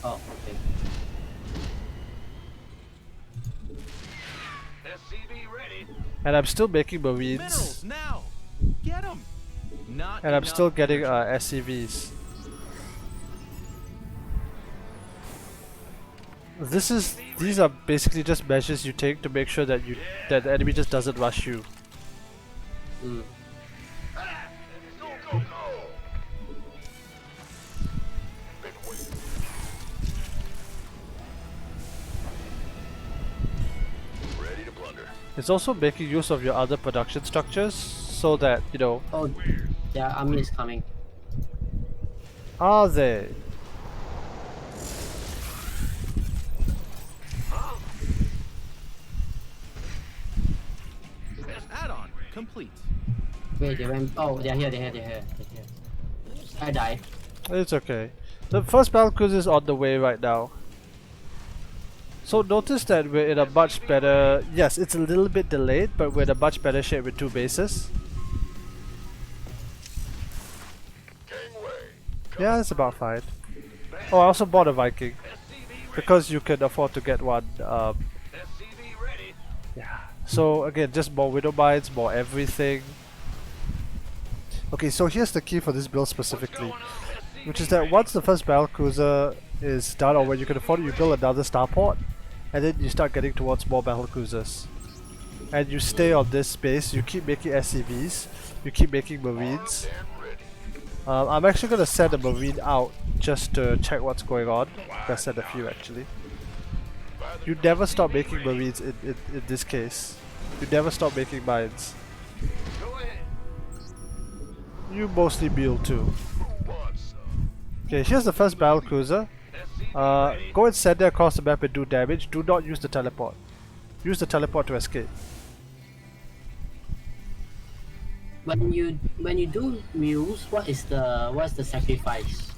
B: Oh, okay.
D: SCV ready.
A: And I'm still making marines.
E: Minerals now. Get them. Not
A: And I'm
E: enough
A: still getting
E: energy.
A: SCVs. These are basically just measures you take to make sure that that the enemy just doesn't rush you.
B: Mm.
D: Go, go, go. Been waiting. Ready to plunder.
A: It's also making use of your other production structures so that, you know,
B: Oh, yeah, army is coming.
A: are they?
E: Add-on complete.
B: Wait, they went. Oh, they're here. They're here. I died.
A: It's okay. The first battle cruiser is on the way right now. So notice that we're in a much better... Yes, it's a little bit delayed, but we're in a much better shape with 2 bases.
D: Gangway.
A: Yeah, it's about fine. Oh, I also bought a Viking. Because you can afford to get one.
D: SCV ready.
A: Yeah. So again, just more widow mines, more everything. Okay, so here's the key for this build specifically. Which is that once the first battlecruiser is done, or when you can afford it, you build another starport. And then you start getting towards more battlecruisers. And you stay on this space, you keep making SCVs, you keep making marines.
D: And ready.
A: I'm actually going to send a marine out just to check what's going on. I'm going to send a few actually. You never stop making marines in this case. You never stop making mines.
D: Go ahead.
A: You mostly build too.
D: Who wants some?
A: Okay, here's the first battlecruiser.
D: SCV ready.
A: Go and send it across the map and do damage. Do not use the teleport. Use the teleport to escape.
B: When you do mules, what's the sacrifice?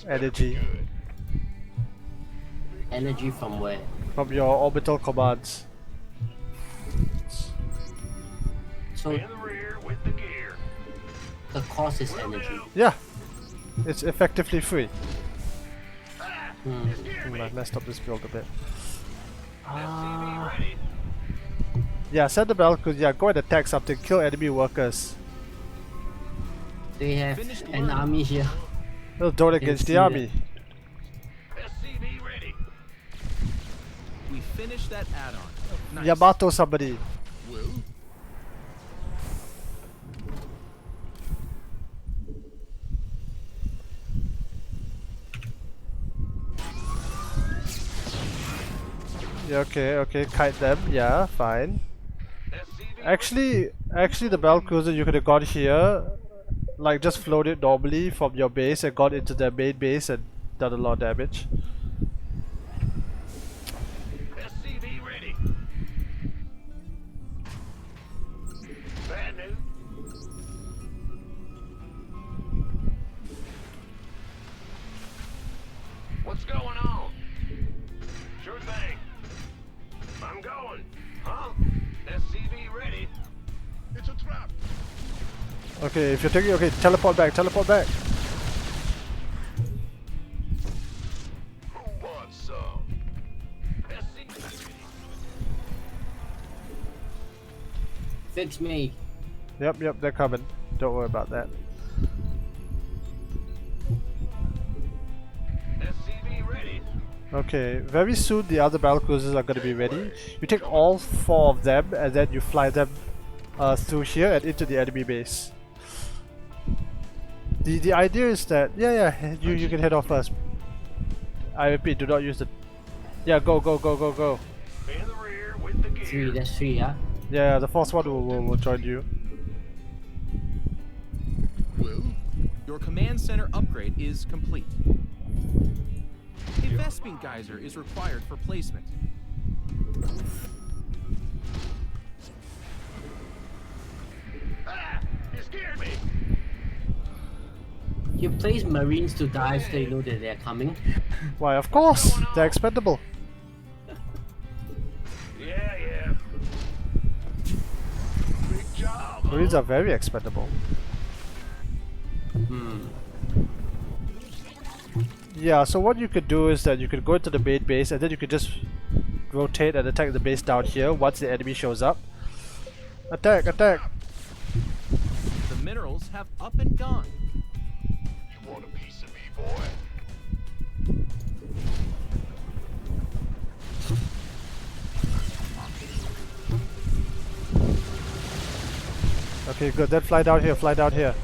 A: Energy
D: Good.
B: Energy from where?
A: from your orbital commands.
B: So
D: In the rear with the gear.
B: the cost is energy.
A: Yeah, it's effectively free.
B: Hmm.
A: I messed up this build a bit.
D: SCV ready.
A: Yeah, send the battlecruiser. Yeah, go and attack something. Kill enemy workers.
B: They have
E: Finished
B: an
E: line.
B: army here.
A: They'll do it against
B: see
A: the
B: that.
A: army.
D: SCV ready.
E: We finished that add-on. Nice.
A: Yamato somebody.
E: Woo.
A: Yeah, okay, kite them. Yeah, fine.
D: SCV
A: Actually, the battlecruiser you could have got here, like just float it normally from your base and got into their main base and done a lot of damage.
D: SCV ready. Bad news.
A: Okay, if you're taking, okay, teleport back, teleport back.
D: Who wants some? SCV.
B: Fix me.
A: Yep, they're coming. Don't worry about that.
D: SCV ready.
A: Okay, very soon the other battlecruisers are going to be ready. You take all 4 of them and then you fly them through here and into the enemy base. The idea is that you can head off first. I repeat, do not use the go.
D: In the rear with the gear.
B: 3, that's 3, yeah?
A: Yeah, the 4th one will join you.
E: Well, your command center upgrade is complete. A Vespene geyser is required for placement.
D: Ah! You scared me.
B: You place Marines to dive so you know that they're coming.
A: Why, of course, they're expendable.
D: Yeah. Big job.
A: Marines are very expendable. Yeah, so what you could do is that you could go into the main base and then you could just rotate and attack the base down here once the enemy shows up. Attack, attack!
E: The minerals have up and gone.
D: You want a piece of me, boy?
A: Okay, good, then fly down here, fly down here.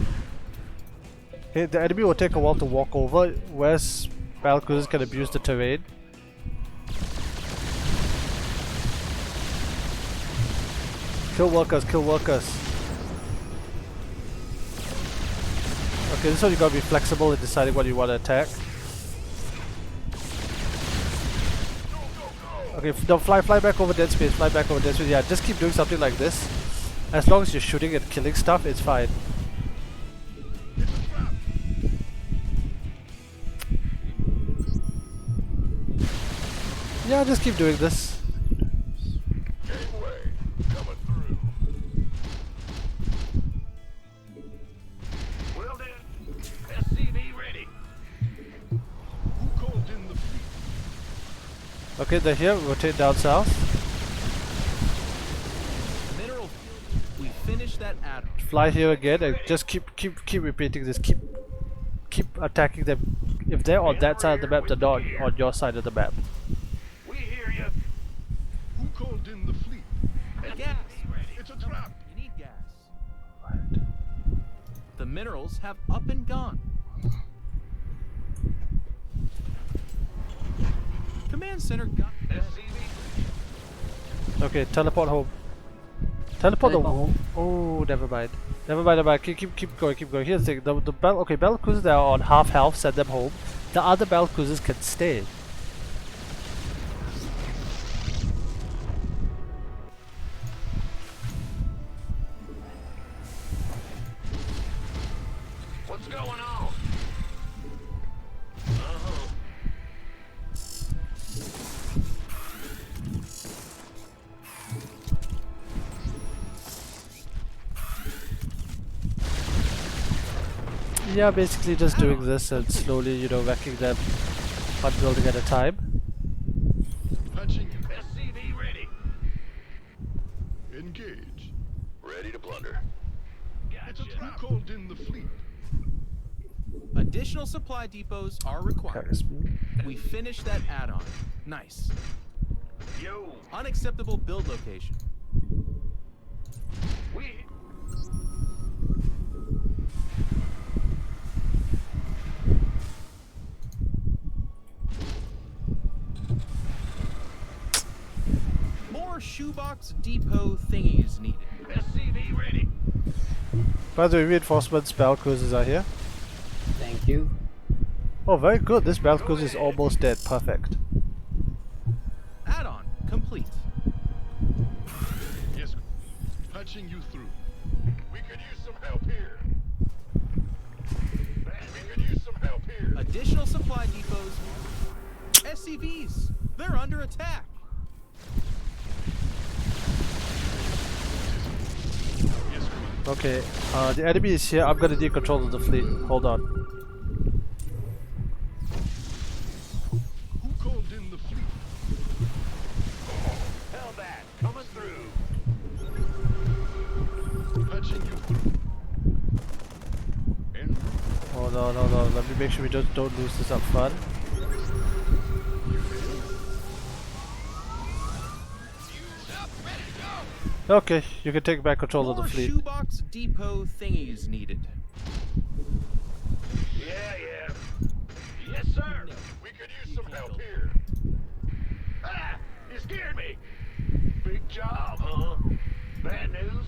A: Okay, the enemy will take a while to walk over, whereas battlecruisers can abuse the terrain. Kill workers, kill workers. Okay, this one you gotta be flexible in deciding what you want to attack. Okay, no, fly back over dead space, fly back over dead space. Yeah, just keep doing something like this. As long as you're shooting and killing stuff, it's fine. Yeah, just keep doing this.
D: Gateway coming through. Well then, SCV ready. Who called in the fleet?
A: Okay, they're here. Rotate down south.
E: Mineral. We finished that add-on.
A: Fly here again, and just keep repeating this. Keep attacking them. If they're on that side of the map, they're not on your side of the map.
D: We hear you. Who called in the fleet?
E: Gas.
D: It's a trap.
E: You need gas. The minerals have up and gone. Command center got
D: SCV.
A: Okay, teleport home. Teleport home. Oh, never mind. Never mind. Keep going. Here's the thing. Battlecruisers that are on half health, send them home. The other battlecruisers can stay.
D: What's going on? Uh-huh.
A: Yeah, basically just doing this and slowly, wrecking them one building at a time.
D: Patching SCV ready. Engage. Ready to plunder. Gotcha. Who called in the fleet?
E: Additional supply depots are required.
A: Carry speed.
E: We finished that add-on. Nice.
D: Yo.
E: Unacceptable build location.
D: We.
E: More shoebox depot thingies needed.
D: SCV ready.
A: By the way, reinforcements, battlecruisers are here.
B: Thank you.
A: Oh, very good. This battlecruiser is almost dead. Perfect.
E: Add-on complete.
D: Yes. Patching you through. We could use some help here. We could use some help here.
E: Additional supply depots. SCVs. They're under attack.
D: Yes,
A: Okay, the enemy is here. I'm gonna need control of the fleet. Hold on.
D: Who called in the fleet? Hellbat, coming through. Patching you through. En route.
A: Hold on, hold on. Let me make sure we just don't lose this up front. Okay, you can take back control of the
E: More
A: fleet.
E: shoebox depot thingies needed.
D: Yeah. Yes, sir. We could use some help here. Ah! You scared me. Big job, huh? Bad news?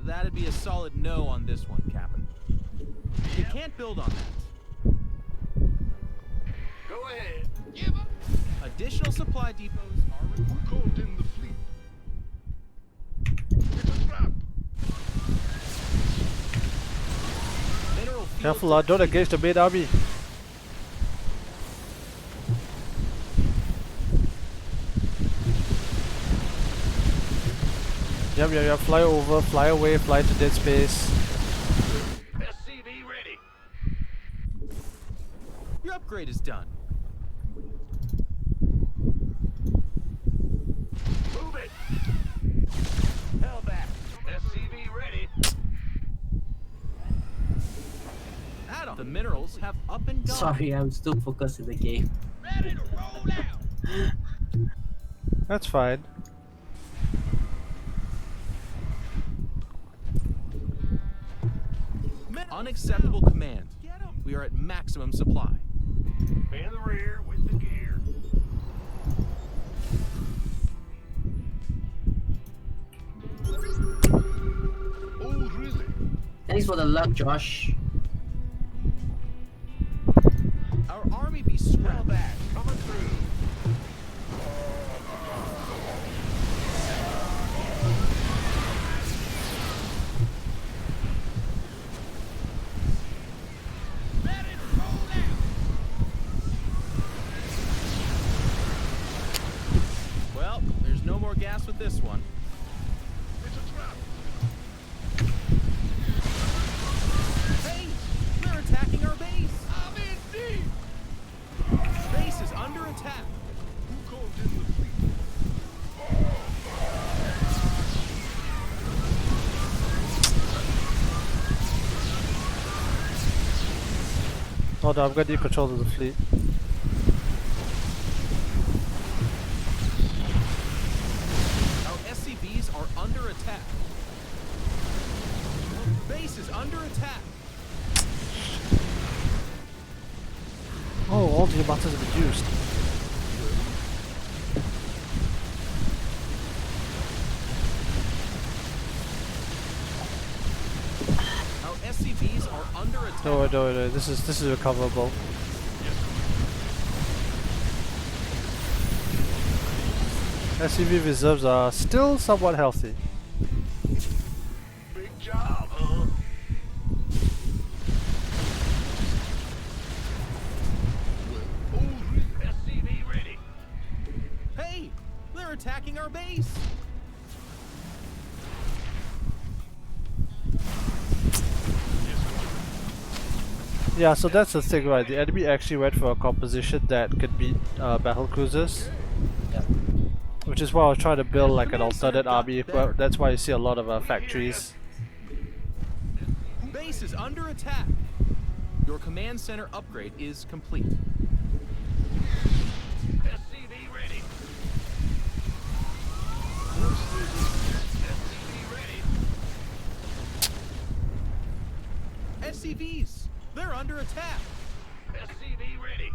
E: That'd be a solid no on this one, Captain. You can't build on that.
D: Go ahead.
E: Additional supply depots are required.
D: Who called in the fleet? It's a trap.
E: Mineral field
A: Careful, don't engage the main army. Yep, fly over, fly away, fly to dead space.
D: SCV ready.
E: Your upgrade is done.
D: Move it. Hellbat. SCV ready.
E: Add on. The minerals have up and gone.
B: Sorry, I'm still focused in the game.
D: Ready to roll out.
A: That's fine.
E: Unacceptable command. We are at maximum supply.
D: In the rear with the gear. Oh, really?
B: Thanks for the luck, Josh.
E: Our army be scrapped.
D: Hellbat, coming through. Ready to roll out.
E: Well, there's no more gas with this one.
D: It's a trap.
E: Hey, they're attacking our base.
D: I'm in deep.
E: Base is under attack.
D: Who called in the fleet?
A: Hold on, I'm gonna need control of the fleet.
E: Our SCVs are under attack. Base is under attack.
A: Oh, all the buttons have been used.
E: Our SCVs are under attack.
A: No, this is recoverable. SCV reserves are still somewhat healthy.
D: Big job, huh? Oh, really? SCV ready.
E: Hey, they're attacking our base.
A: Yeah, so that's the thing, right? The enemy actually went for a composition that could beat battlecruisers,
B: Yep.
A: which is why I was trying to build like an alternate army. But that's why you see a lot of factories.
E: Base is under attack. Your command center upgrade is complete.
D: SCV ready. SCV ready.
E: SCVs, they're under attack.
D: SCV ready.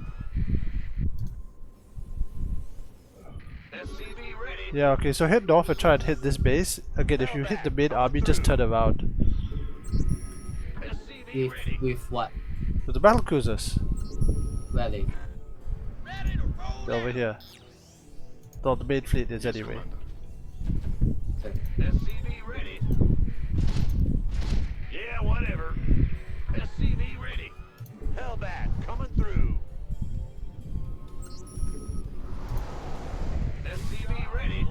D: SCV ready.
A: Yeah, okay, so head north and try and hit this base. Again, if you hit the main army, just turn around.
D: SCV ready.
B: With what?
A: With the battlecruisers,
B: Where are they?
D: Ready to roll
A: they're over here. Though the main fleet is anyway.
B: Okay.
D: SCV ready. Yeah, whatever. SCV ready. Hellbat coming through. SCV ready.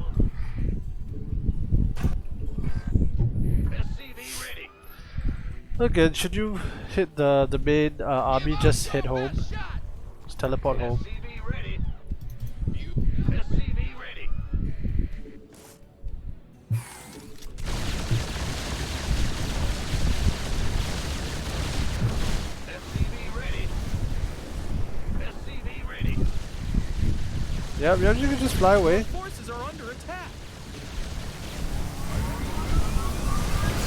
D: SCV
A: Again, should you hit the main army, just head home. Just teleport home.
D: SCV ready. SCV ready. SCV ready. SCV ready.
A: Yeah, you can just fly away.
E: Forces are under attack.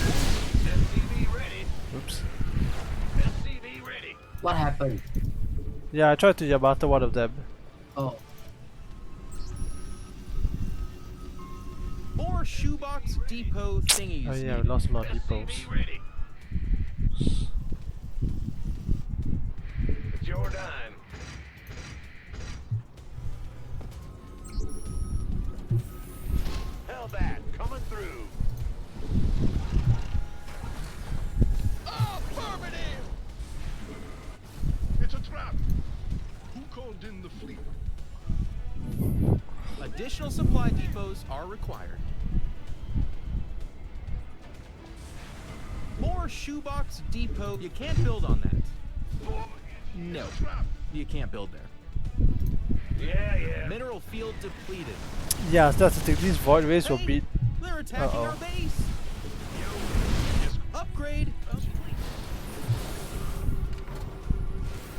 D: SCV ready.
A: Oops.
D: SCV ready.
B: What happened?
A: Yeah, I tried to Yamato one of them.
B: Oh,
E: More shoebox depot thingies.
A: Oh yeah, we
E: needed.
A: lost a lot of depots.
D: SCV ready. It's your time. Hellbat coming through. Affirmative.
F: It's a trap. Who called in the fleet?
E: Additional supply depots are required. More shoebox depot. You can't build on that. No, you can't build there.
D: Yeah.
E: Mineral field depleted.
A: Yeah, that's the thing. These void waves will
E: Hey,
A: beat.
E: they're attacking our base. Upgrade.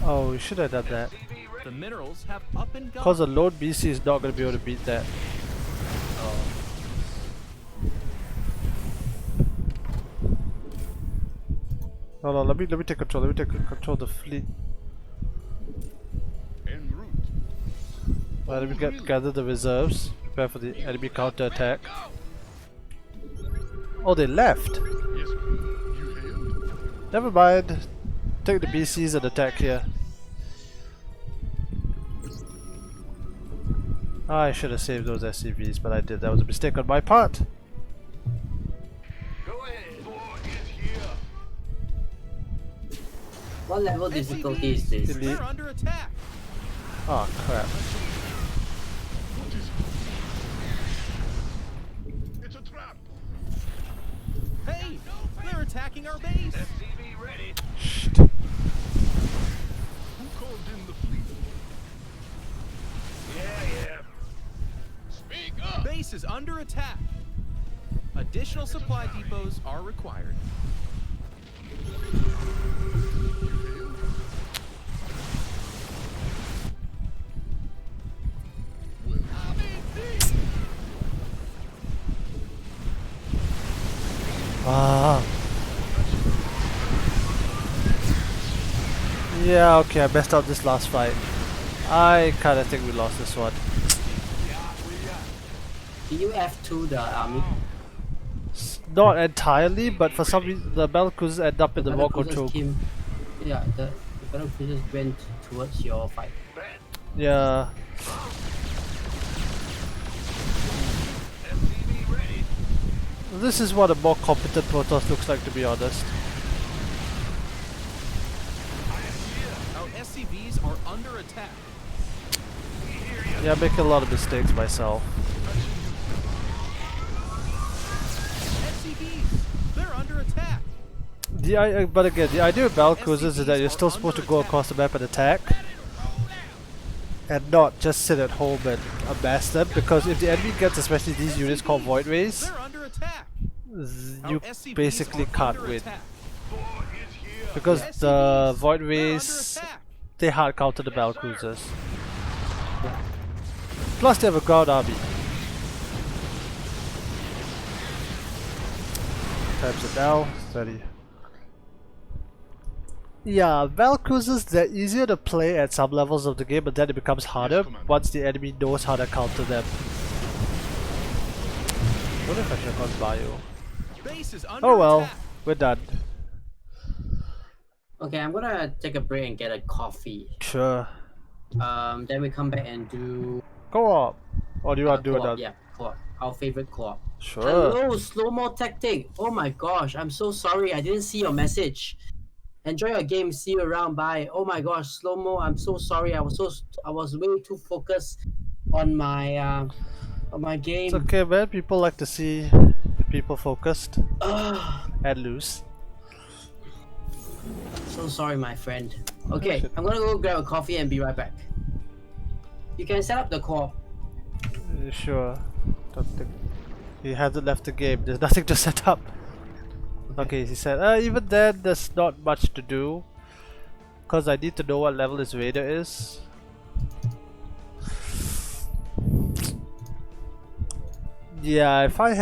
A: Oh, we should have done that.
E: The minerals have up and gone.
A: Cause the lone BC is not gonna be able to beat that. Hold on, let me take control. Let me take control of the fleet.
F: En route.
A: Let me gather the reserves. Prepare for the enemy counter attack. Oh, they left.
F: Yes, you hailed.
A: Never mind. Take the BCs and attack here. I should have saved those SCVs, but I did. That was a mistake on my part.
D: Go ahead. War is here.
B: what level difficulty is this?
A: Elite.
E: They're under attack.
A: Oh crap.
F: What is it? It's a trap.
E: Hey, they're attacking our base.
D: SCV ready.
A: Shit.
F: Who called in the fleet?
D: Yeah. Speak up.
E: Base is under attack. Additional supply depots are required.
A: Ah. Yeah, okay, I messed up this last fight. I kinda think we lost this one.
B: Did you F2 the army?
A: Not entirely, but for some reason the BattleCruisers end up in the war
B: Battlecruisers
A: control.
B: Yeah, the Battlecruisers went towards your fight.
A: Yeah.
D: SCV ready.
A: This is what a more competent Protoss looks like, to be honest.
E: Our SCVs are under attack.
A: Yeah, I'm making a lot of mistakes myself.
E: SCVs, they're under attack.
A: But again, the idea of BattleCruisers is that you're still supposed to go across the map and attack, and not just sit at home and amass them. Because if the enemy gets, especially these units called Void Rays,
E: They're under attack.
A: you
E: Our SCVs
A: basically
E: are
A: can't
E: under
A: win.
E: attack.
A: Because
E: SCVs,
A: the Void
E: they're
A: Rays,
E: under attack.
A: they hard counter the BattleCruisers. Plus they have a ground army. Times it now, 30. Yeah, BattleCruisers, they're easier to play at some levels of the game, but then it becomes harder
F: Commander.
A: once the enemy knows how to counter them. What if I should have gone bio?
E: Base is under
A: Oh well,
E: attack.
A: we're done.
B: Okay, I'm gonna take a break and get a coffee.
A: Sure.
B: Then we come back and do
A: Co-op. Or do you want to do
B: co-op.
A: another?
B: Yeah, co-op. Our favorite co-op.
A: Sure.
B: Hello, slow-mo tactic. Oh my gosh, I'm so sorry. I didn't see your message. Enjoy your game. See you around. Bye. Oh my gosh, slow-mo. I'm so sorry. I was way too focused on my game.
A: It's okay, man. People like to see people focused
B: Ugh.
A: and loose.
B: So sorry, my friend. Okay,
A: shit.
B: I'm gonna go grab a coffee and be right back. You can set up the co-op.
A: Sure. Don't think he hasn't left the game. There's nothing to set up. Okay, he said. Even then, there's not much to do, cause I need to know what level his raider is. Yeah, if I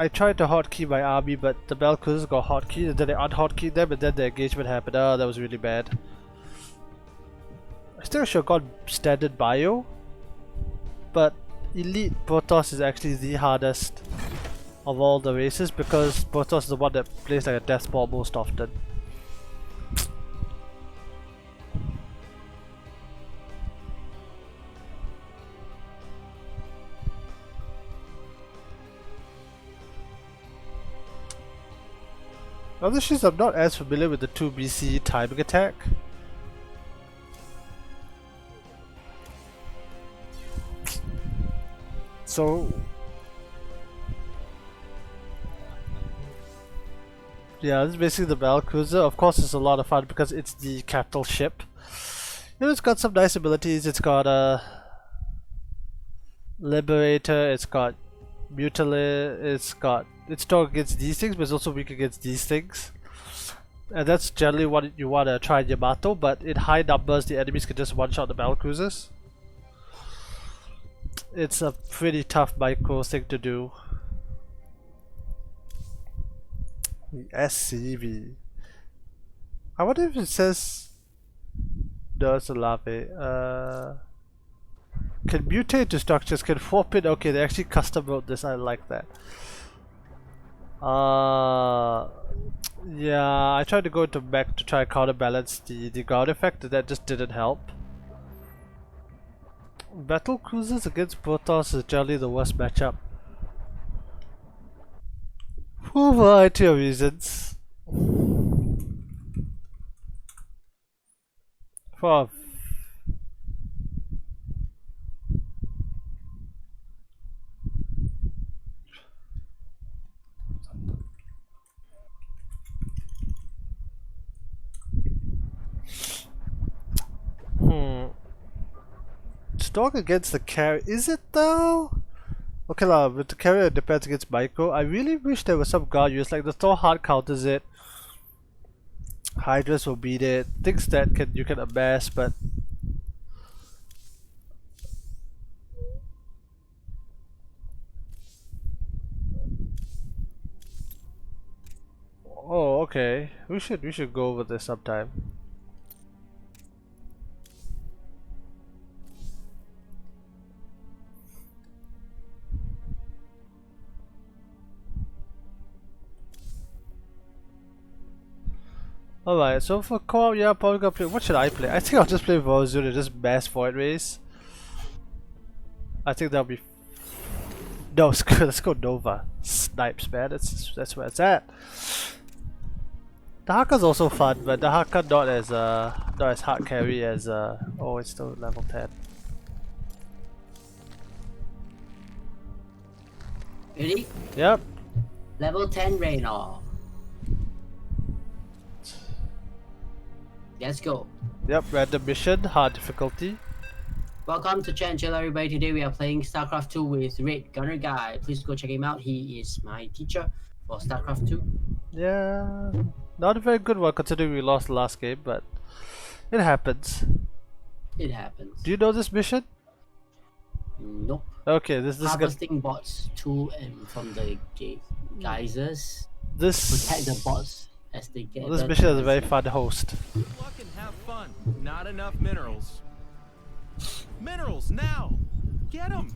A: tried to hotkey my army, but the BattleCruisers got hotkeyed, and then I unhotkeyed them, and then the engagement happened. Oh, that was really bad. I still should have gone standard bio, but Elite Protoss is actually the hardest of all the races because Protoss is the one that plays like a death ball most often. Other issues, I'm not as familiar with the 2 BC timing attack. So yeah, this is basically the BattleCruiser. Of course, it's a lot of fun because it's the capital ship. You know, it's got some nice abilities. It's got a Liberator. It's got Mutilate. It's strong against these things, but it's also weak against these things. And that's generally what you want to try in Yamato. But in high numbers, the enemies can just one-shot the BattleCruisers. It's a pretty tough micro thing to do. The SCV. I wonder if it says. No, it's a larvae. Can mutate to structures, can forfeit. Okay, they actually custom wrote this. I like that. Yeah, I tried to go into mech to try and counterbalance the ground effect, and that just didn't help. BattleCruisers against Protoss is generally the worst matchup. For a variety of reasons. For strong against the carrier, is it though? Okay lah, with the carrier it depends against micro. I really wish there was some guard use, like the Thor hard counters it. Hydras will beat it. Things that you can amass, but oh, okay. We should go over this sometime. Alright, so for co-op, yeah, probably gonna play. What should I play? I think I'll just play Warzone and just mass Void Race. I think that'll be. No, let's go Nova. Snipes, man. That's where it's at. The Haka's also fun, but the Haka not as hard carry as oh, it's still level 10.
B: Ready?
A: Yep.
B: Level 10 Raynor. Let's go.
A: Yep, random mission, hard difficulty.
B: Welcome to Chat and Chill, everybody. Today we are playing Starcraft 2 with Redgunnerguy. Please go check him out. He is my teacher for Starcraft 2.
A: Yeah, not a very good one considering we lost the last game, but it happens.
B: It happens.
A: Do you know this mission?
B: Nope.
A: Okay, this is gonna.
B: Harvesting bots to and from the geysers.
A: This
B: Protect the bots as they get.
A: This mission has a very fun host.
E: Good luck and have fun. Not enough minerals. Minerals now! Get them!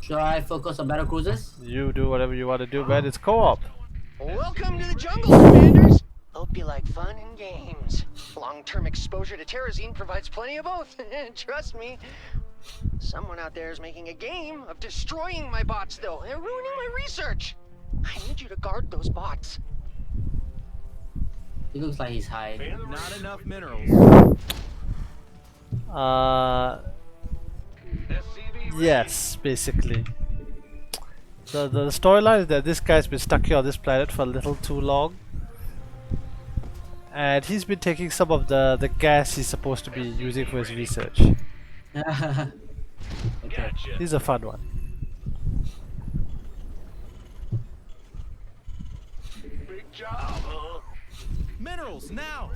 B: Should I focus on BattleCruisers?
A: You do whatever you want to do, man. It's co-op.
G: Welcome to the jungle, Commanders! Hope you like fun and games. Long-term exposure to terrazine provides plenty of both. Trust me. Someone out there is making a game of destroying my bots, though, and ruining my research. I need you to guard those bots.
B: He looks like he's high.
E: Not enough minerals.
A: Yes, basically. The storyline is that this guy's been stuck here on this planet for a little too long. And he's been taking some of the gas he's supposed to be using for his research.
B: Okay.
D: Gotcha.
A: He's a fun one.
D: Big job, huh?
E: Minerals now!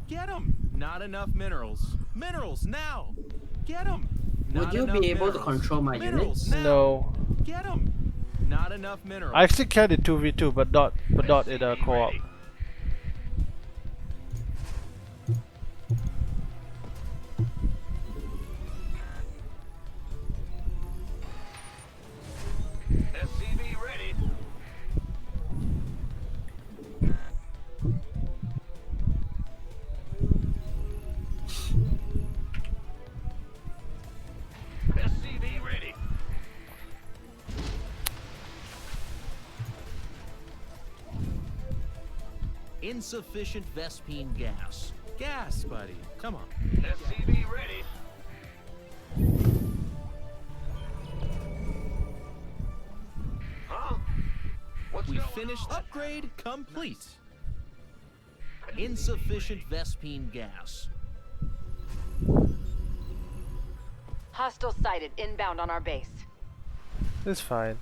E: Get them! Not enough minerals. Minerals now! Get them!
B: Would you be able to control my units?
A: No.
E: Get them! Not enough minerals.
A: I actually can in 2v2, but not in a co-op.
D: SCV ready. SCV ready.
E: Insufficient Vespine gas. Gas, buddy. Come on.
D: SCV ready. Huh? What's
E: We
D: going
E: finished
D: on?
E: upgrade complete. Insufficient Vespine gas.
H: Hostile sighted inbound on our base.
A: It's fine.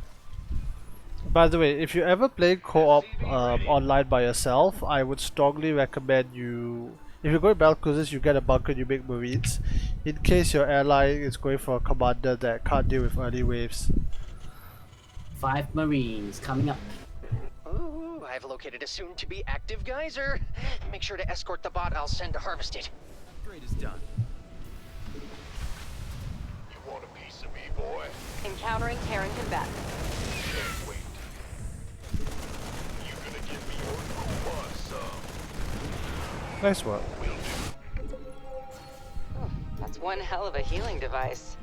A: By the way, if you ever play co-op online by yourself, I would strongly recommend you. If you go to BattleCrusiers, you get a bunker, you make Marines, in case your airline is going for a commander that can't deal with early waves.
B: 5 Marines coming up.
G: Ooh, I've located a soon-to-be active geyser. Make sure to escort the bot I'll send to harvest it.
E: Upgrade is done.
D: You want a piece of me, boy?
H: Encountering Terran combatants.
D: Can't wait. You gonna give me your crew or some?
A: Nice work.
D: Will do.
H: That's one hell of a healing device.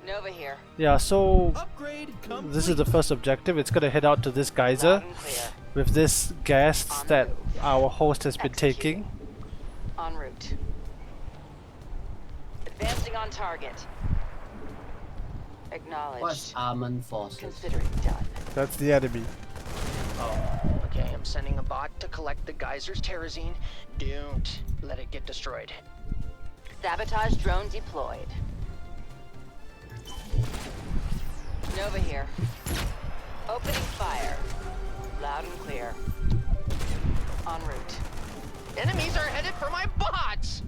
H: Nova here.
A: Yeah, so
E: Upgrade complete.
A: this is the first objective. It's gonna head out to this geyser
H: Loud and clear.
A: with this gas that our host has been taking.
H: En route. Advancing on target. Acknowledged.
B: What's Armand Forces?
H: Considering done.
A: That's the enemy.
G: Okay, I'm sending a bot to collect the geyser's terrazine. Don't let it get destroyed.
H: Sabotage drone deployed. Nova here. Opening fire. Loud and clear. En route.
G: Enemies are headed for my bots!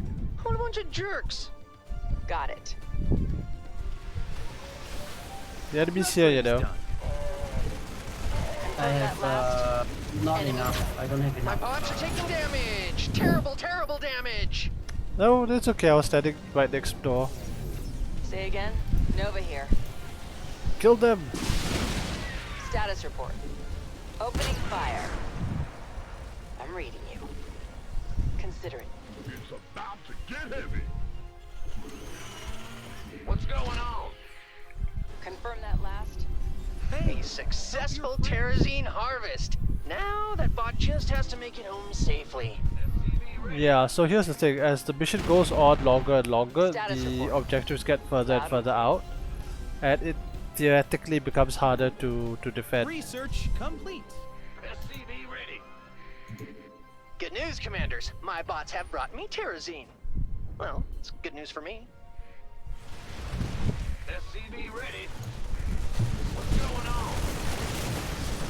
G: What a bunch of jerks!
H: Got it.
A: The enemy's here, you know.
E: Done.
B: I have not enough. I don't have
G: My
B: enough.
G: bots are taking damage! Terrible, terrible damage!
A: No, that's okay. I was standing right next door.
H: Say again. Nova here.
A: Kill them!
H: Status report. Opening fire. I'm reading you. Consider it.
F: It's about to get heavy.
D: What's going on?
H: Confirm that last.
G: A successful terrazine harvest! Now that bot just has to make it home safely.
A: Yeah, so here's the thing. As the mission goes on longer and longer,
H: Status
A: the
H: report.
A: objectives get further and
H: Loud
A: further out. And it theoretically becomes harder to defend.
E: Research complete.
D: SCV ready.
G: Good news, commanders. My bots have brought me terrazine. Well, it's good news for me.
D: SCV ready. What's going on?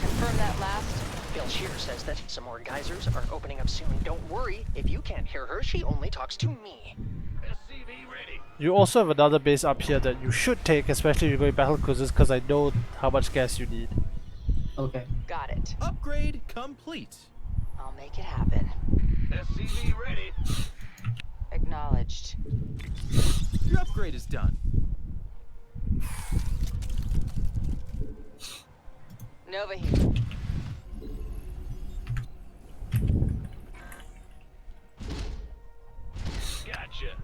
H: Confirm that last.
G: Bill Shear says that some more geysers are opening up soon. Don't worry, if you can't hear her, she only talks to me.
D: SCV ready.
A: You also have another base up here that you should take, especially if you're going BattleCruisers, because I know how much gas you need.
B: Okay.
H: Got it.
E: Upgrade complete.
H: I'll make it happen.
D: SCV ready.
H: Acknowledged.
E: Your upgrade is done.
H: Nova here.
D: Gotcha.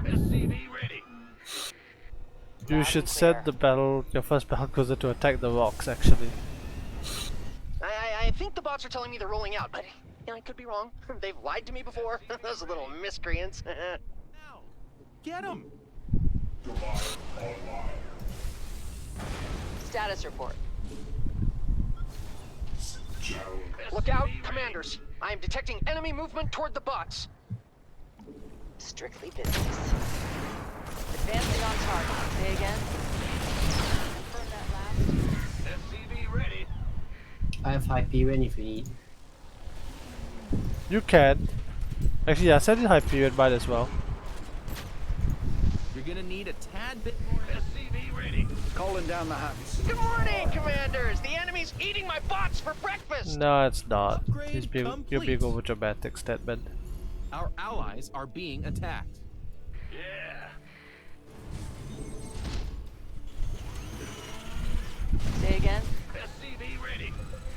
D: SCV ready.
A: You
H: Loud
A: should
H: and
A: send
H: clear.
A: your first battlecruiser to attack the rocks, actually.
G: I think the bots are telling me they're rolling out, but I could be wrong. They've lied to me before. Those little miscreants.
E: Now. get him!
H: Status report.
G: Look out, commanders. I am detecting enemy movement toward the bots.
H: Strictly business. Advancing on target. Say again. Confirm that last.
D: SCV ready.
B: I have Hyperion if you need.
A: You can. Actually, yeah, send in Hyperion, might as well.
E: You're gonna need a tad bit more.
D: SCV ready.
F: Calling down the hatch.
G: Good morning, commanders. The enemy's eating my bots for breakfast.
A: No, it's not.
E: Upgrade
A: You're being
E: complete.
A: overdramatic, Statman.
E: Our allies are being attacked.
D: Yeah.
H: Say again.
D: SCV ready.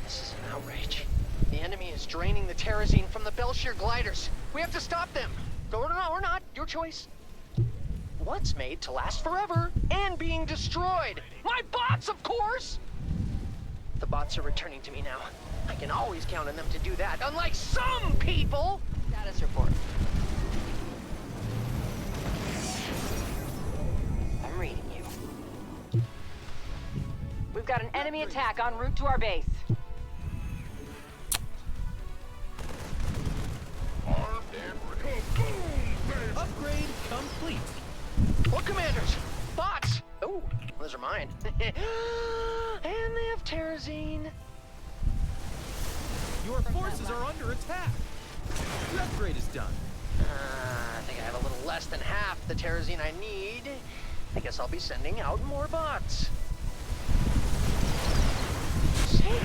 G: This is an outrage. The enemy is draining the terrazine from the Belshire gliders. We have to stop them. Or not. Your choice. What's made to last forever and being destroyed? My bots, of course! The bots are returning to me now. I can always count on them to do that, unlike some people!
H: Status report. I'm reading you. We've got an enemy attack en route to our base.
D: Armed and ready.
E: Upgrade complete.
G: Look, commanders! Bots! Oh, those are mine. And they have terrazine.
E: Your forces are under attack. The upgrade is done.
G: I think I have a little less than half the terrazine I need. I guess I'll be sending out more bots. Say,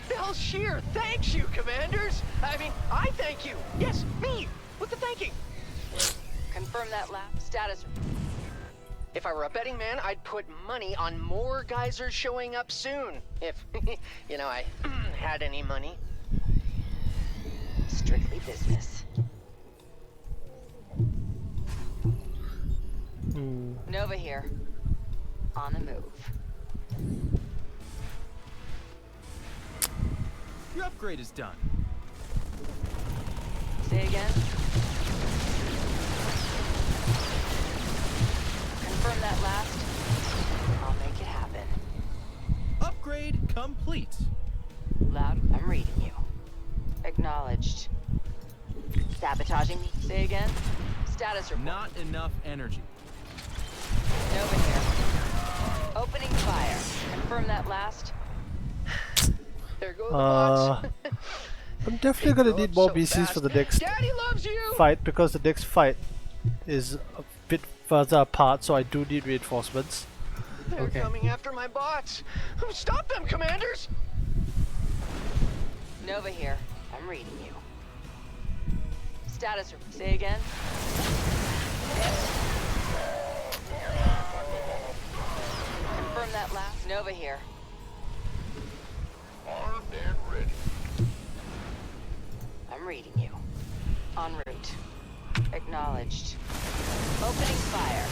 G: Belshire, thanks you, commanders! I thank you! Yes, me! With the thanking!
H: Confirm that last. Status.
G: If I were a betting man, I'd put money on more geysers showing up soon. If, I had any money.
H: Strictly business. Nova here. On the move.
E: Your upgrade is done.
H: Say again. Confirm that last. I'll make it happen.
E: Upgrade complete.
H: Loud, I'm reading you. Acknowledged. Sabotaging me. Say again. Status report.
E: Not enough energy.
H: Nova here. Opening fire. Confirm that last.
G: There go the bots.
A: I'm definitely gonna need more BCs for the next
G: Daddy loves you!
A: fight, because the next fight is a bit further apart, so I do need reinforcements.
G: They're
B: Okay.
G: coming after my bots. Stop them, commanders!
H: Nova here. I'm reading you. Status report. Say again. Confirm that last. Nova here.
D: Armed and ready.
H: I'm reading you. En route. Acknowledged. Opening fire.